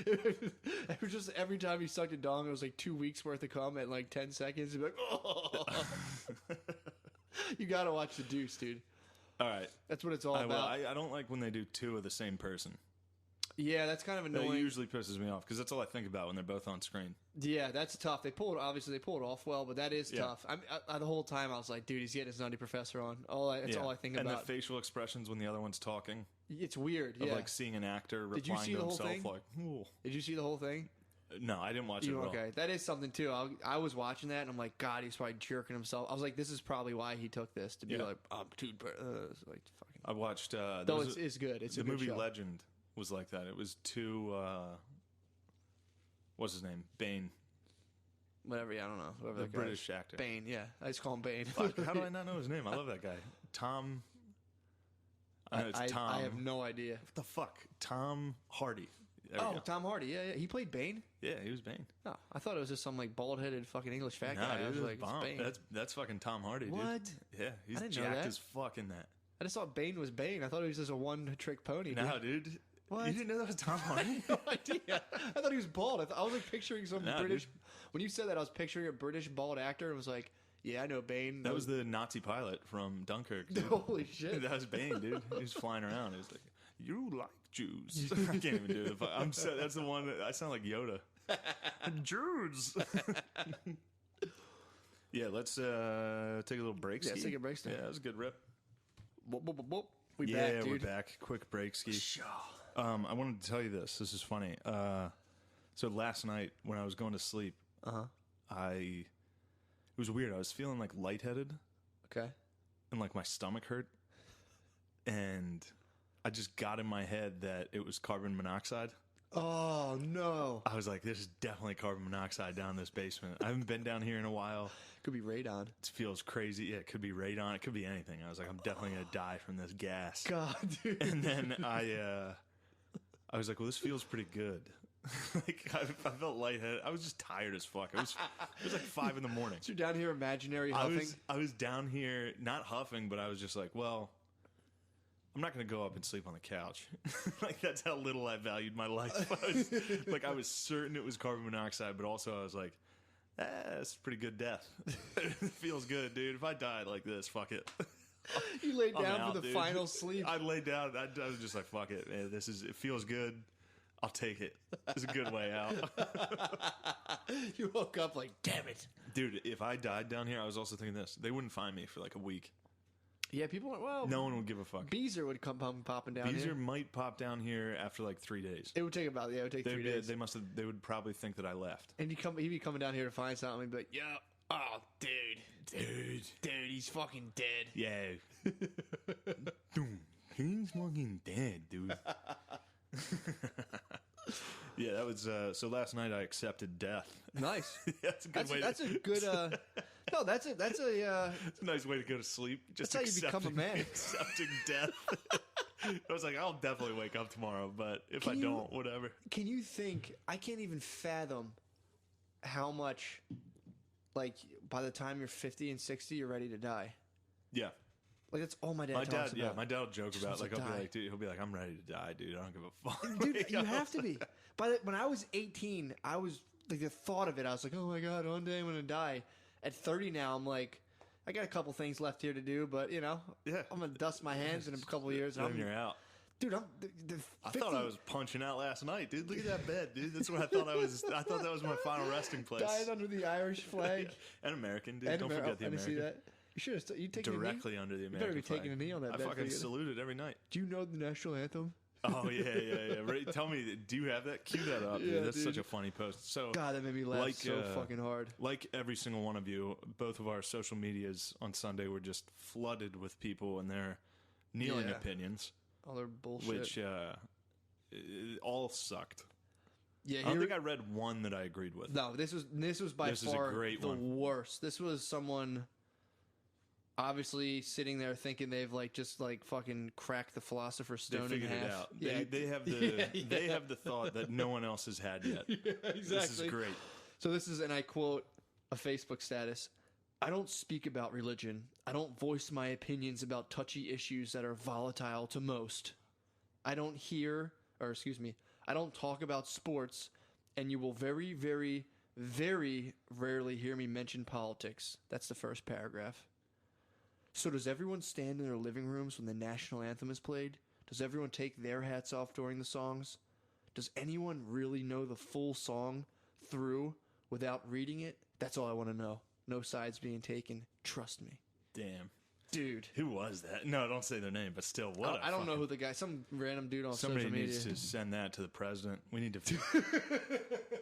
A: It was just every time he sucked a dong, it was like 2 weeks worth of cum at like 10 seconds. He'd be like, oh. You gotta watch The Deuce, dude.
B: All right.
A: That's what it's all
B: I
A: about.
B: don't like when they do two of the same person.
A: Yeah, that's kind of
B: That
A: annoying.
B: usually pisses me off because that's all I think about when they're both on screen.
A: Yeah, that's tough. They pulled it off well, but that is
B: Yeah.
A: tough. The whole time I was like, dude, he's getting his nutty professor on. That's
B: Yeah.
A: all I think
B: and
A: about.
B: the facial expressions when the other one's talking.
A: It's weird.
B: Of
A: Yeah.
B: like seeing an actor
A: Did you
B: replying
A: see
B: to
A: the whole
B: himself
A: thing?
B: like, ooh.
A: Did you see the whole thing?
B: No, I didn't watch it at all.
A: Okay, that is something too. I was watching that and I'm like, God, he's probably jerking himself. I was like, this is probably why he took this to be
B: Yeah.
A: like, dude, it's like fucking.
B: I watched. There
A: Though
B: was
A: it's good. It's
B: the
A: a good
B: movie
A: show.
B: Legend was like that. It was two. What's his name? Bane,
A: Whatever. Yeah, I don't know. Whoever
B: the
A: that guy is.
B: British actor.
A: Bane. Yeah, I just call him Bane.
B: Fuck, how do I not know his name? I love that guy. Tom. I know it's Tom.
A: I have no idea.
B: What the fuck? Tom Hardy. There we
A: Oh,
B: go.
A: Tom Hardy. Yeah. He played Bane.
B: Yeah, he was Bane.
A: Oh, I thought it was just some like bald-headed fucking English fat
B: Nah,
A: guy. I
B: dude,
A: was
B: it was
A: like,
B: bomb.
A: it's Bane.
B: That's fucking Tom Hardy, dude.
A: What?
B: Yeah, he's
A: didn't know
B: jacked
A: that.
B: as fuck in that.
A: I just thought Bane was Bane. I thought he was just a one-trick pony.
B: No, dude.
A: What?
B: You didn't know that was Tom Hardy?
A: No idea. I thought he was bald. I was like picturing some
B: Nah,
A: British.
B: dude.
A: When you said that, I was picturing a British bald actor and was like, yeah, I know Bane.
B: That was the Nazi pilot from Dunkirk, dude.
A: Holy shit.
B: That was Bane, dude. He was flying around. He was like, "You like Jews?" I can't even do it. That's the one. I sound like Yoda. Jews. Yeah, let's take a little break.
A: Yeah,
B: ski.
A: take a break, Steve.
B: Yeah, that was a good rip.
A: Whoop, whoop, whoop, whoop. We
B: Yeah,
A: back, dude.
B: we're back. Quick break ski. I wanted to tell you this. This is funny. So last night when I was going to sleep,
A: Uh-huh.
B: it was weird. I was feeling like lightheaded,
A: Okay.
B: and like my stomach hurt, and I just got in my head that it was carbon monoxide.
A: Oh no!
B: I was like, "This is definitely carbon monoxide down this basement." I haven't been down here in a while.
A: Could be radon.
B: It feels crazy. Yeah, it could be radon. It could be anything. I was like, "I'm definitely gonna die from this gas."
A: God, dude.
B: And then I was like, "Well, this feels pretty good." Like I felt lightheaded. I was just tired as fuck. It was like 5 a.m.
A: So you're down here imaginary huffing?
B: I was down here not huffing, but I was just like, well, I'm not going to go up and sleep on the couch. Like that's how little I valued my life. I was certain it was carbon monoxide, but also I was like, that's a pretty good death. It feels good, dude. If I died like this, fuck it.
A: You laid down
B: out,
A: for the
B: dude.
A: final sleep.
B: I laid down. I was just like, fuck it, man. It feels good. I'll take it. It's a good way out.
A: You woke up like, damn it.
B: Dude, if I died down here, I was also thinking this. They wouldn't find me for like a week.
A: Yeah, people went, well.
B: No one would give a fuck.
A: Beezer would come popping down
B: Beezer
A: here.
B: might pop down here after like 3 days.
A: It would take about, it would take 3 days.
B: They would probably think that I left.
A: And he'd be coming down here to find something and be like, yeah, oh, dude, he's fucking dead.
B: Yeah. Dude, he's fucking dead, dude. Yeah, that was so last night I accepted death.
A: Nice.
B: That's a good way.
A: That's a good no, that's a
B: it's a nice way to go to sleep. Just
A: that's how you become a man.
B: Accepting death. I was like, I'll definitely wake up tomorrow, but if I don't, whatever.
A: Can you think? I can't even fathom how much, like, by the time you're 50 and 60, you're ready to die.
B: Yeah.
A: Like, that's all my dad talks about.
B: Yeah, my dad will joke
A: Just
B: about,
A: wants
B: like,
A: to
B: I'll be
A: die.
B: like, dude, he'll be like, I'm ready to die, dude. I don't give a fuck.
A: Dude, you have to be. When I was 18, I was, like, the thought of it, I was like, oh my God, one day I'm going to die. At 30 now, I'm like, I got a couple things left here to do, but, you know,
B: Yeah.
A: I'm going to dust my hands in a couple of years. And
B: Then you're out.
A: Dude,
B: I thought I was punching out last night, dude. Look at that bed, dude. That's what I thought I was. I thought that was my final resting place.
A: Died under the Irish flag.
B: And American, dude.
A: And
B: Don't forget the
A: I didn't
B: American.
A: see that. You should have. You taken
B: Directly
A: a knee?
B: under the
A: You
B: American
A: better be
B: flag.
A: taking a knee on that
B: I
A: bed.
B: fucking salute it every night.
A: Do you know the national anthem?
B: Oh yeah. Right, tell me, do you have that? Cue that up,
A: Yeah,
B: dude. That's
A: dude.
B: such a funny post. So
A: God, that made me laugh so fucking hard.
B: Like every single one of you, both of our social medias on Sunday were just flooded with people and their kneeling
A: Yeah.
B: opinions,
A: All their bullshit.
B: which it all sucked.
A: Yeah,
B: I don't think I read one that I agreed with.
A: No, this was by
B: This is a
A: far
B: great
A: the
B: one.
A: worst. This was someone obviously sitting there thinking they've just fucking cracked the philosopher's
B: They
A: stone
B: figured
A: in
B: it
A: half.
B: out.
A: Yeah,
B: They have they have the thought that no one else has had yet.
A: yeah, exactly.
B: This is great.
A: So this is, and I quote a Facebook status: "I don't speak about religion. I don't voice my opinions about touchy issues that are volatile to most. I don't I don't talk about sports, and you will very, very, very rarely hear me mention politics." That's the first paragraph. So does everyone stand in their living rooms when the national anthem is played? Does everyone take their hats off during the songs? Does anyone really know the full song through without reading it? That's all I want to know. No sides being taken. Trust me.
B: Damn.
A: Dude.
B: Who was that? No, don't say their name, but still, what?
A: I don't know who the guy, some random dude on
B: Somebody
A: social media.
B: needs to send that to the president. We need to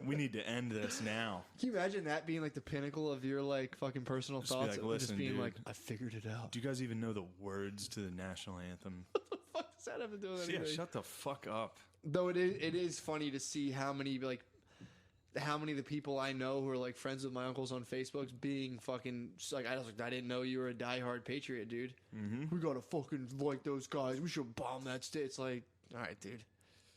B: we need to end this now.
A: Can you imagine that being like the pinnacle of your fucking personal
B: Just be
A: thoughts?
B: like,
A: Just
B: "Listen,
A: being
B: dude,
A: like, I figured it out.
B: Do you guys even know the words to the national anthem?
A: What the fuck does that have to do with
B: Yeah,
A: anything?
B: shut the fuck up.
A: Though it is funny to see how many of the people I know who are friends with my uncles on Facebook being fucking I didn't know you were a diehard patriot, dude. Mm-hmm. We gotta fucking like those guys. We should bomb that state. It's like, all right, dude.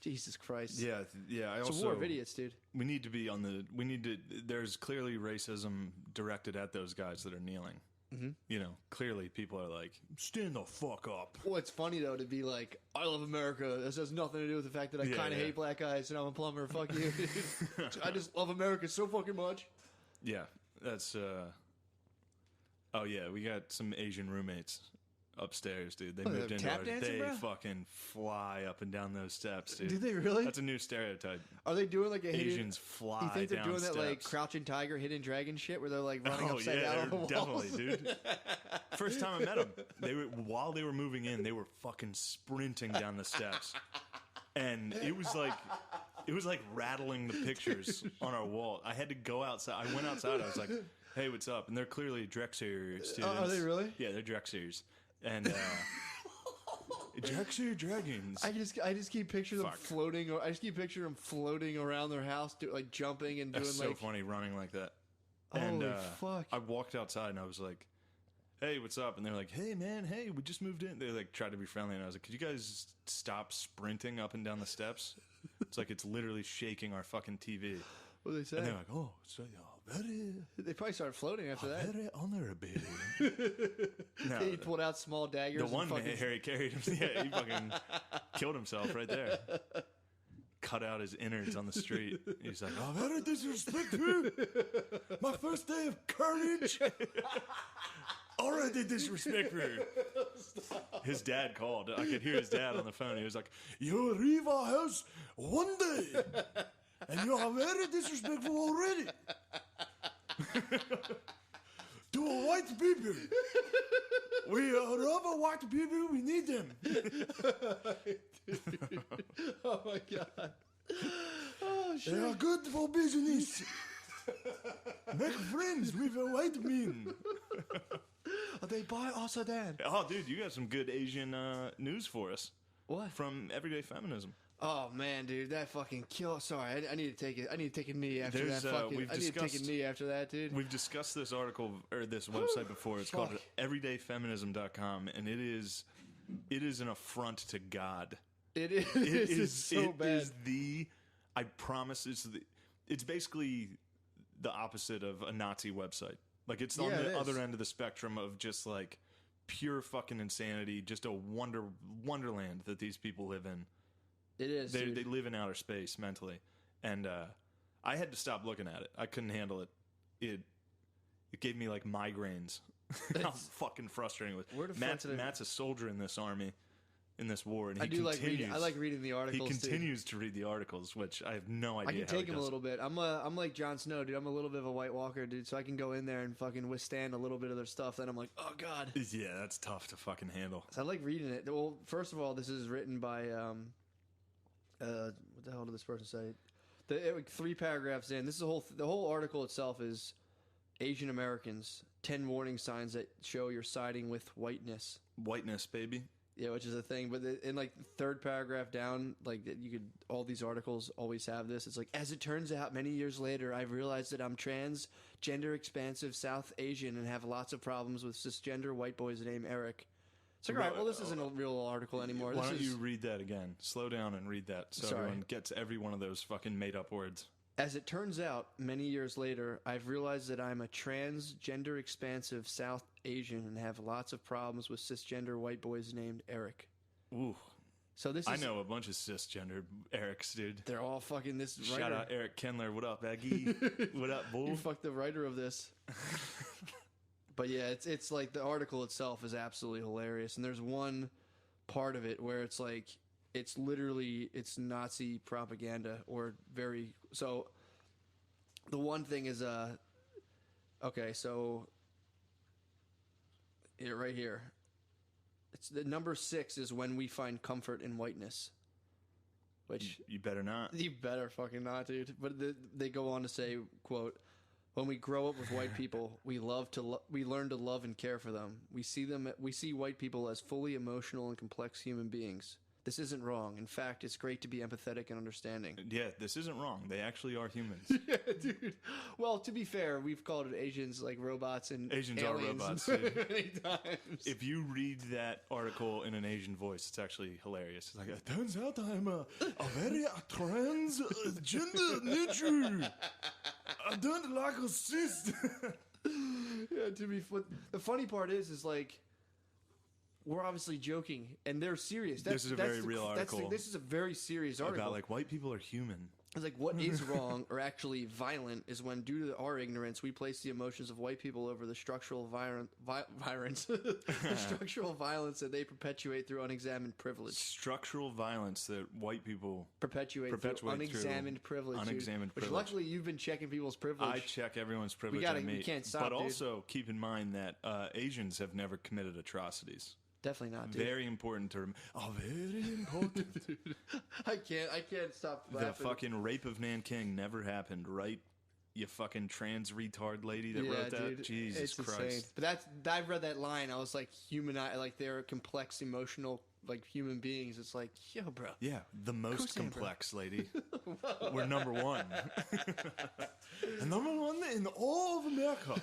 A: Jesus Christ.
B: Yeah.
A: It's a war of idiots, dude.
B: We need to be on the. We need to. There's clearly racism directed at those guys that are kneeling. Mm-hmm. You know, clearly people are like, stand the fuck up.
A: Well, it's funny though to be like, I love America. This has nothing to do with the fact that I kind of hate black guys and I'm a plumber. Fuck you. I just love America so fucking much.
B: Yeah, that's. Oh yeah, we got some Asian roommates upstairs, dude. They moved into
A: tap
B: ours.
A: dancing,
B: They
A: bro?
B: fucking fly up and down those steps, dude.
A: Do they really?
B: That's a new stereotype.
A: Are they doing like a
B: Asians fly
A: You think they're
B: down
A: doing that
B: steps.
A: Crouching Tiger, Hidden Dragon shit, where they're running upside down on the walls?
B: Definitely, dude. First time I met them, while they were moving in, they were fucking sprinting down the steps, and it was like rattling the pictures on our wall. I had to go outside. I went outside. I was like, "Hey, what's up?" And they're clearly Drexler students.
A: Are they really?
B: Yeah, they're Drexlers. And Jackson Dragons.
A: I just keep picturing them
B: Fuck.
A: floating. I just keep picturing them floating around their house, like jumping and doing
B: That's
A: like.
B: so funny running like that.
A: Holy
B: And
A: fuck!
B: I walked outside and I was like, "Hey, what's up?" And they're like, "Hey, man, hey, we just moved in." They like tried to be friendly, and I was like, "Could you guys stop sprinting up and down the steps?" It's like it's literally shaking our fucking TV.
A: What did they say?
B: And they're like, "Oh, so very,
A: They probably started floating after that.
B: very honorable." No,
A: He pulled out small daggers.
B: the one
A: and fucking,
B: Harry carried him. Yeah, he fucking killed himself right there. Cut out his innards on the street. He's like, "Oh, very disrespectful. My first day of courage. Already disrespectful." His dad called. I could hear his dad on the phone. He was like, "You leave our house one day, and you are very disrespectful already. To a white people. We love our white people. We need them."
A: Oh my god! Oh shit!
B: They are good for business. Make friends with a white man.
A: They buy us a Dan.
B: Oh, dude, you got some good Asian news for us
A: What?
B: from Everyday Feminism.
A: Oh man, dude, that fucking kill. Sorry, I need to take it. I need to take a knee after
B: There's,
A: that fucking.
B: we've
A: I need to take a
B: discussed-
A: knee after that, dude.
B: We've discussed this article or this website before. It's called
A: Fuck.
B: everydayfeminism.com, and it is an affront to God.
A: It is.
B: It
A: It's so
B: it
A: bad.
B: is I promise it's basically the opposite of a Nazi website. Like it's on
A: Yeah, it
B: the
A: is.
B: other end of the spectrum of just like pure fucking insanity, just a wonderland that these people live in.
A: It is.
B: They
A: Dude.
B: live in outer space mentally, and I had to stop looking at it. I couldn't handle it. It gave me like migraines. How fucking frustrating it
A: Where the
B: was.
A: fuck
B: Matt's,
A: did I-
B: Matt's a soldier in this army, in this war, and he
A: I do like
B: continues.
A: reading. I like reading the
B: He
A: articles. too.
B: continues to read the articles, which I have no idea.
A: I can
B: how
A: take
B: he
A: him a
B: does.
A: little bit. I'm like Jon Snow, dude. I'm a little bit of a White Walker, dude. So I can go in there and fucking withstand a little bit of their stuff. Then I'm like, oh god.
B: Yeah, that's tough to fucking handle.
A: So I like reading it. Well, first of all, this is written by what the hell did this person say? 3 paragraphs in. This is the whole article itself is Asian Americans 10 warning signs that show you're siding with whiteness.
B: Whiteness, baby.
A: Yeah, which is a thing. But in like the 3rd paragraph down, like you could all these articles always have this. It's like, as it turns out, many years later, I've realized that I'm trans, gender expansive, South Asian, and have lots of problems with cisgender white boys named Eric. It's like, all right, well, this isn't a real article anymore.
B: Why
A: This
B: don't
A: is,
B: you read that again? Slow down and read that so
A: Sorry.
B: everyone gets every one of those fucking made up words.
A: As it turns out, many years later, I've realized that I'm a trans, gender expansive South Asian and have lots of problems with cisgender white boys named Eric.
B: Ooh,
A: So this is
B: I know a bunch of cisgender Erics, dude.
A: they're all fucking this writer.
B: Shout out Eric Kendler. What up, Aggie? What up,
A: You
B: bull?
A: fucked the writer of this. But yeah, it's like the article itself is absolutely hilarious, and there's one part of it where it's like it's Nazi propaganda or very so. The one thing is okay, so right here, it's the number 6 is when we find comfort in whiteness, which
B: You better not.
A: you better fucking not, dude. But they go on to say, "quote When we grow up with white people, we learn to love and care for them. We see white people as fully emotional and complex human beings. This isn't wrong. In fact, it's great to be empathetic and understanding."
B: Yeah, this isn't wrong. They actually are humans.
A: Yeah, dude. Well, to be fair, we've called it Asians like robots and
B: Asians are
A: aliens
B: robots, dude.
A: many times.
B: If you read that article in an Asian voice, it's actually hilarious. It's like, it turns out I'm a very transgender nature. I don't like a cis.
A: Yeah, the funny part is like we're obviously joking and they're serious.
B: This is a very real article.
A: This is a very serious article.
B: About like white people are human.
A: It's like what is wrong or actually violent is when, due to our ignorance, we place the emotions of white people over the structural violence, the structural violence that they perpetuate through unexamined privilege.
B: Structural violence that white people
A: Perpetuate through unexamined privilege.
B: unexamined
A: Which
B: privilege.
A: luckily you've been checking people's privilege.
B: I check everyone's privilege.
A: gotta-
B: on
A: we
B: me.
A: can't stop,
B: But
A: dude.
B: also keep in mind that Asians have never committed atrocities.
A: Definitely not, dude.
B: Very important to very important.
A: I can't stop
B: The
A: laughing.
B: fucking rape of Nanking never happened, right? you fucking trans retard lady that
A: Yeah,
B: wrote that.
A: dude,
B: Jesus
A: it's
B: Christ.
A: insane. But I've read that line. I was like, like they're complex, emotional, like human beings. It's like, yo, bro.
B: Yeah, the most
A: course I am, bro.
B: complex lady. We're number one. And number one in all of America.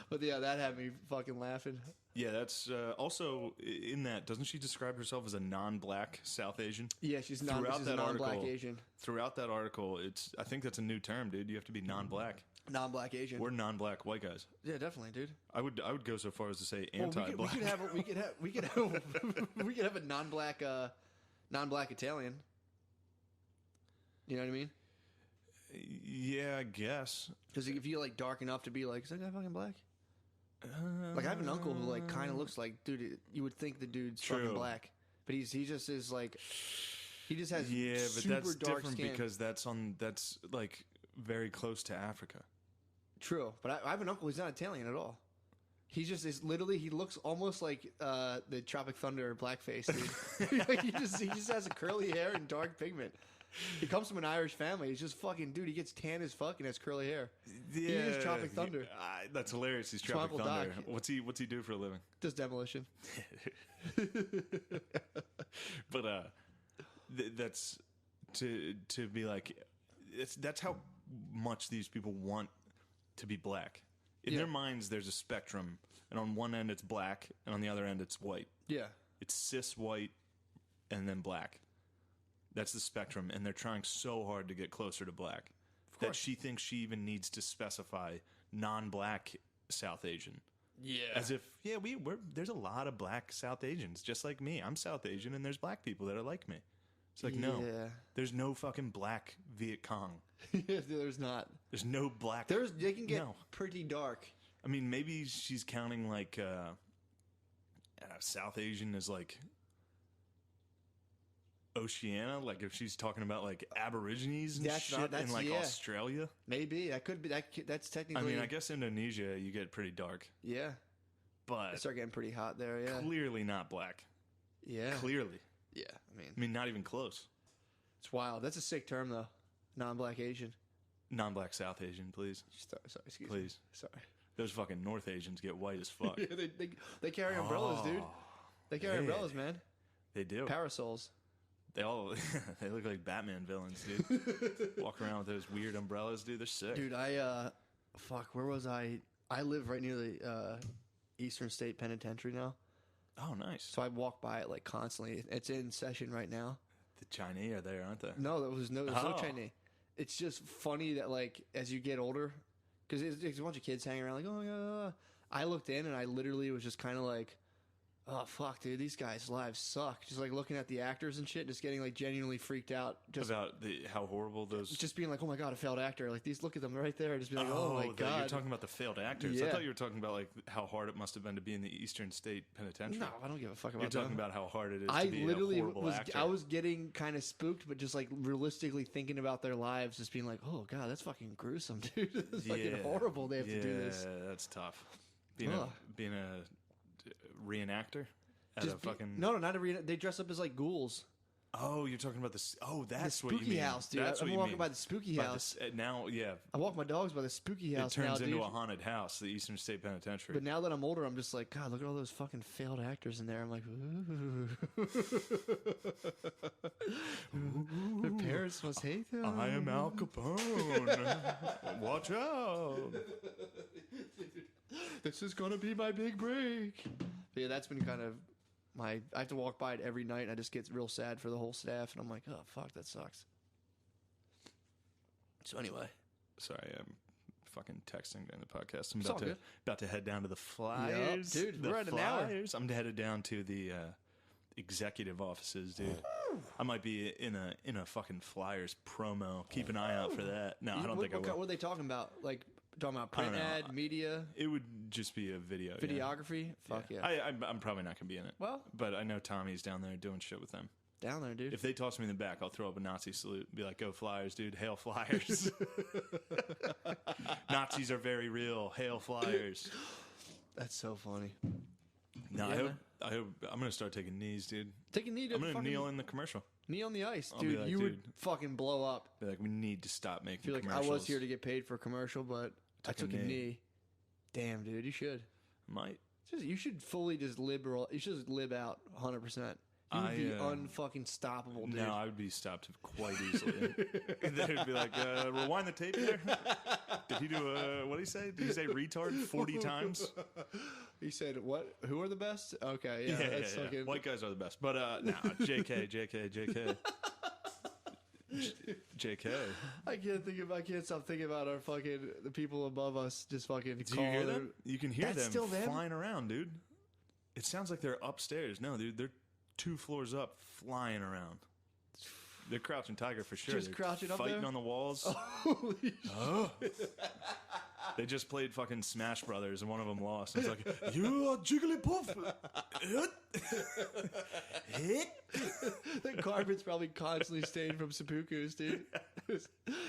A: But yeah, that had me fucking laughing.
B: Yeah, that's also in that. Doesn't she describe herself as a non-black South Asian?
A: Yeah, she's
B: Throughout that
A: non-black
B: article-
A: Asian.
B: Throughout that article, I think that's a new term, dude. You have to be non-black.
A: Non-black Asian.
B: We're non-black white guys.
A: Yeah, definitely, dude.
B: I would go so far as to say
A: Well,
B: anti-black.
A: we could have a non-black Italian. You know what I mean?
B: Yeah, I guess.
A: Because if you like dark enough to be like, is that guy fucking black? Like I have an uncle who like kind of looks like, dude. You would think the dude's
B: True.
A: fucking black, but he just is like, he just has
B: Yeah, but
A: super
B: that's
A: dark
B: different
A: skin.
B: because that's like very close to Africa.
A: True, but I have an uncle who's not Italian at all. He just is literally. He looks almost like the Tropic Thunder blackface dude. Like, he just has a curly hair and dark pigment. He comes from an Irish family. He's just fucking dude. He gets tan as fuck and has curly hair.
B: Yeah,
A: He is Tropic Thunder.
B: That's hilarious. He's
A: My
B: Tropic
A: Uncle
B: Thunder.
A: Doc.
B: What's he do for a living?
A: Does demolition.
B: But that's to be like, that's how much these people want to be black. In
A: Yeah.
B: their minds, there's a spectrum, and on one end it's black, and on the other end it's white.
A: Yeah.
B: It's cis white, and then black. That's the spectrum, and they're trying so hard to get closer to black that
A: course.
B: she thinks she even needs to specify non-black South Asian.
A: Yeah.
B: As if, yeah, there's a lot of black South Asians, just like me. I'm South Asian, and there's black people that are like me. It's like, no,
A: Yeah.
B: there's no fucking black Viet Cong.
A: There's not.
B: There's no black.
A: They can get
B: No.
A: pretty dark.
B: I mean, maybe she's counting like South Asian as like Oceania, like if she's talking about like Aborigines and shit in like Australia.
A: Maybe that could be that's
B: I
A: technically.
B: mean, I guess Indonesia you get pretty dark,
A: Yeah.
B: but
A: They start getting pretty hot there. Yeah.
B: clearly not black.
A: Yeah.
B: Clearly,
A: Yeah.
B: I mean, not even close.
A: It's wild. That's a sick term though. Non-black Asian.
B: Non-black South Asian, please,
A: Sorry, excuse me.
B: please.
A: Sorry.
B: Those fucking North Asians get white as fuck.
A: Yeah, they carry umbrellas, dude. They carry
B: yeah.
A: umbrellas, man.
B: They do.
A: Parasols.
B: They all they look like Batman villains, dude. Walk around with those weird umbrellas, dude. They're sick.
A: Dude, where was I? I live right near the Eastern State Penitentiary now.
B: Oh, nice.
A: So I walk by it like constantly. It's in session right now.
B: The Chinese are there, aren't they?
A: No, there's no
B: Oh.
A: Chinese. It's just funny that like as you get older, because it's a bunch of kids hanging around like, oh my god. I looked in and I literally was just kind of like, oh fuck, dude, these guys' lives suck. Just like looking at the actors and shit, just getting like genuinely freaked out. Just
B: About how horrible those.
A: just being like, oh my god, a failed actor. Like these, look at them right there. Just be like, oh my god.
B: You're talking about the failed actors. I
A: Yeah.
B: thought you were talking about like how hard it must have been to be in the Eastern State Penitentiary.
A: No, I don't give a fuck about
B: You're talking
A: that.
B: about how hard it is
A: I
B: to be
A: literally
B: a horrible
A: was.
B: actor.
A: I was getting kind of spooked, but just like realistically thinking about their lives, just being like, "Oh God, that's fucking gruesome, dude. It's fucking horrible. They have to do this.
B: Yeah, that's tough. Being
A: Ugh.
B: a reenactor at
A: Just
B: a fucking
A: no, not a they dress up as like ghouls.
B: Oh, you're talking about this. Oh,
A: The
B: that's what you
A: spooky
B: mean.
A: house, dude.
B: That's
A: I'm
B: what you
A: walking
B: mean.
A: by the spooky
B: By
A: house.
B: now, yeah,
A: I walk my dogs by the spooky house
B: it turns
A: now,
B: into
A: dude.
B: a haunted house, the Eastern State Penitentiary.
A: But now that I'm older, I'm just like, God, look at all those fucking failed actors in there. I'm like, ooh. Their parents must hate them.
B: I am Al Capone. Watch out.
A: This is gonna be my big break. But yeah, that's been kind of I have to walk by it every night, and I just get real sad for the whole staff, and I'm like, oh fuck, that sucks. So anyway,
B: Sorry, I'm fucking texting during the podcast. I'm
A: It's all good.
B: about to head down to the Flyers.
A: dude,
B: The
A: we're at an hour.
B: Flyers. I'm headed down to the executive offices, dude. I might be in a fucking Flyers promo. Keep an eye out for that. No, I don't think I will.
A: What are they talking about? Like talking about
B: I don't
A: print
B: know.
A: ad, media,
B: It would just be a video. yeah.
A: videography. Fuck yeah.
B: I'm probably not gonna be in it.
A: Well,
B: But I know Tommy's down there doing shit with them.
A: down there, dude.
B: If they toss me in the back, I'll throw up a Nazi salute and be like, "Go Flyers, dude! Hail Flyers! Nazis are very real. Hail Flyers!"
A: That's so funny.
B: No,
A: Yeah,
B: I hope I'm gonna start taking knees, dude.
A: Take a knee.
B: I'm gonna kneel in the commercial.
A: Knee on the ice,
B: I'll be
A: dude.
B: like,
A: You would
B: dude.
A: fucking blow up.
B: Be like, we need to stop making
A: Feel like
B: commercials.
A: I was here to get paid for a commercial, but I took a knee. Damn, dude, you should.
B: Might.
A: You should fully just liberal. You should just lib out 100%. You would be unfucking stoppable, dude.
B: No, I would be stopped quite easily. They'd be like, rewind the tape there. Did he do what did he say? Did he say retard 40 times?
A: He said, what? Who are the best? Okay, yeah. That's fucking...
B: White guys are the best. But, no, JK. JK.
A: I can't stop thinking about our fucking, the people above us just fucking
B: Do you hear them? You can hear
A: That's
B: them
A: still them?
B: flying around, dude. It sounds like they're upstairs. No, dude, they're 2 floors up, flying around. They're crouching tiger for sure.
A: Just
B: They're
A: crouching up
B: fighting
A: there?
B: on the walls.
A: Holy shit.
B: They just played fucking Smash Brothers, and one of them lost. It's like, you are Jigglypuff.
A: The carpet's probably constantly stained from seppukus, dude.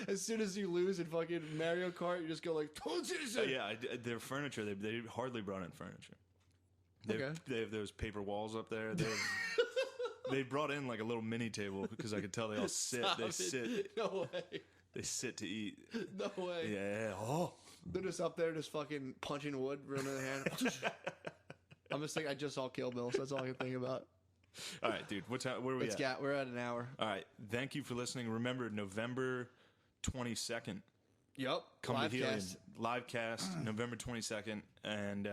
A: As soon as you lose in fucking Mario Kart, you just go like,
B: Yeah, their furniture, they hardly brought in furniture. They have those paper walls up there. They brought in like a little mini table because I could tell they all sit. Sit.
A: No way.
B: They sit to eat.
A: No way.
B: Yeah. Oh.
A: They're just up there just fucking punching wood, running the hand. I'm just thinking, I just saw Kill Bill, so that's all I can think about.
B: All right, dude. Where are we at?
A: We're at an hour.
B: All right. Thank you for listening. Remember, November 22nd.
A: Yep.
B: Come to Helium. Live cast, November 22nd. And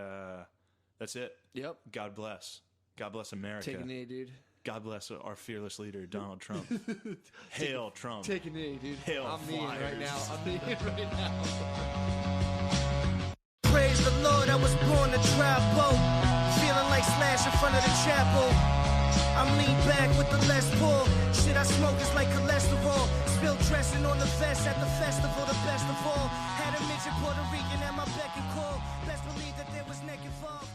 B: that's it.
A: Yep.
B: God bless. God bless America.
A: Take a knee, dude.
B: God bless our fearless leader, Donald Trump. Hail Trump.
A: Take a knee, dude.
B: Hail
A: I'm kneeing
B: flyers.
A: right now. I'm kneeing right now.
C: Praise the Lord, I was born to travel. Feeling like Slash in front of the chapel. I'm lean back with the Les Paul. Shit I smoke is like cholesterol. Spilled dressing on the vest at the festival, the best of all. Had a midget Puerto Rican at my beck and call. Best believe that there was neck involved.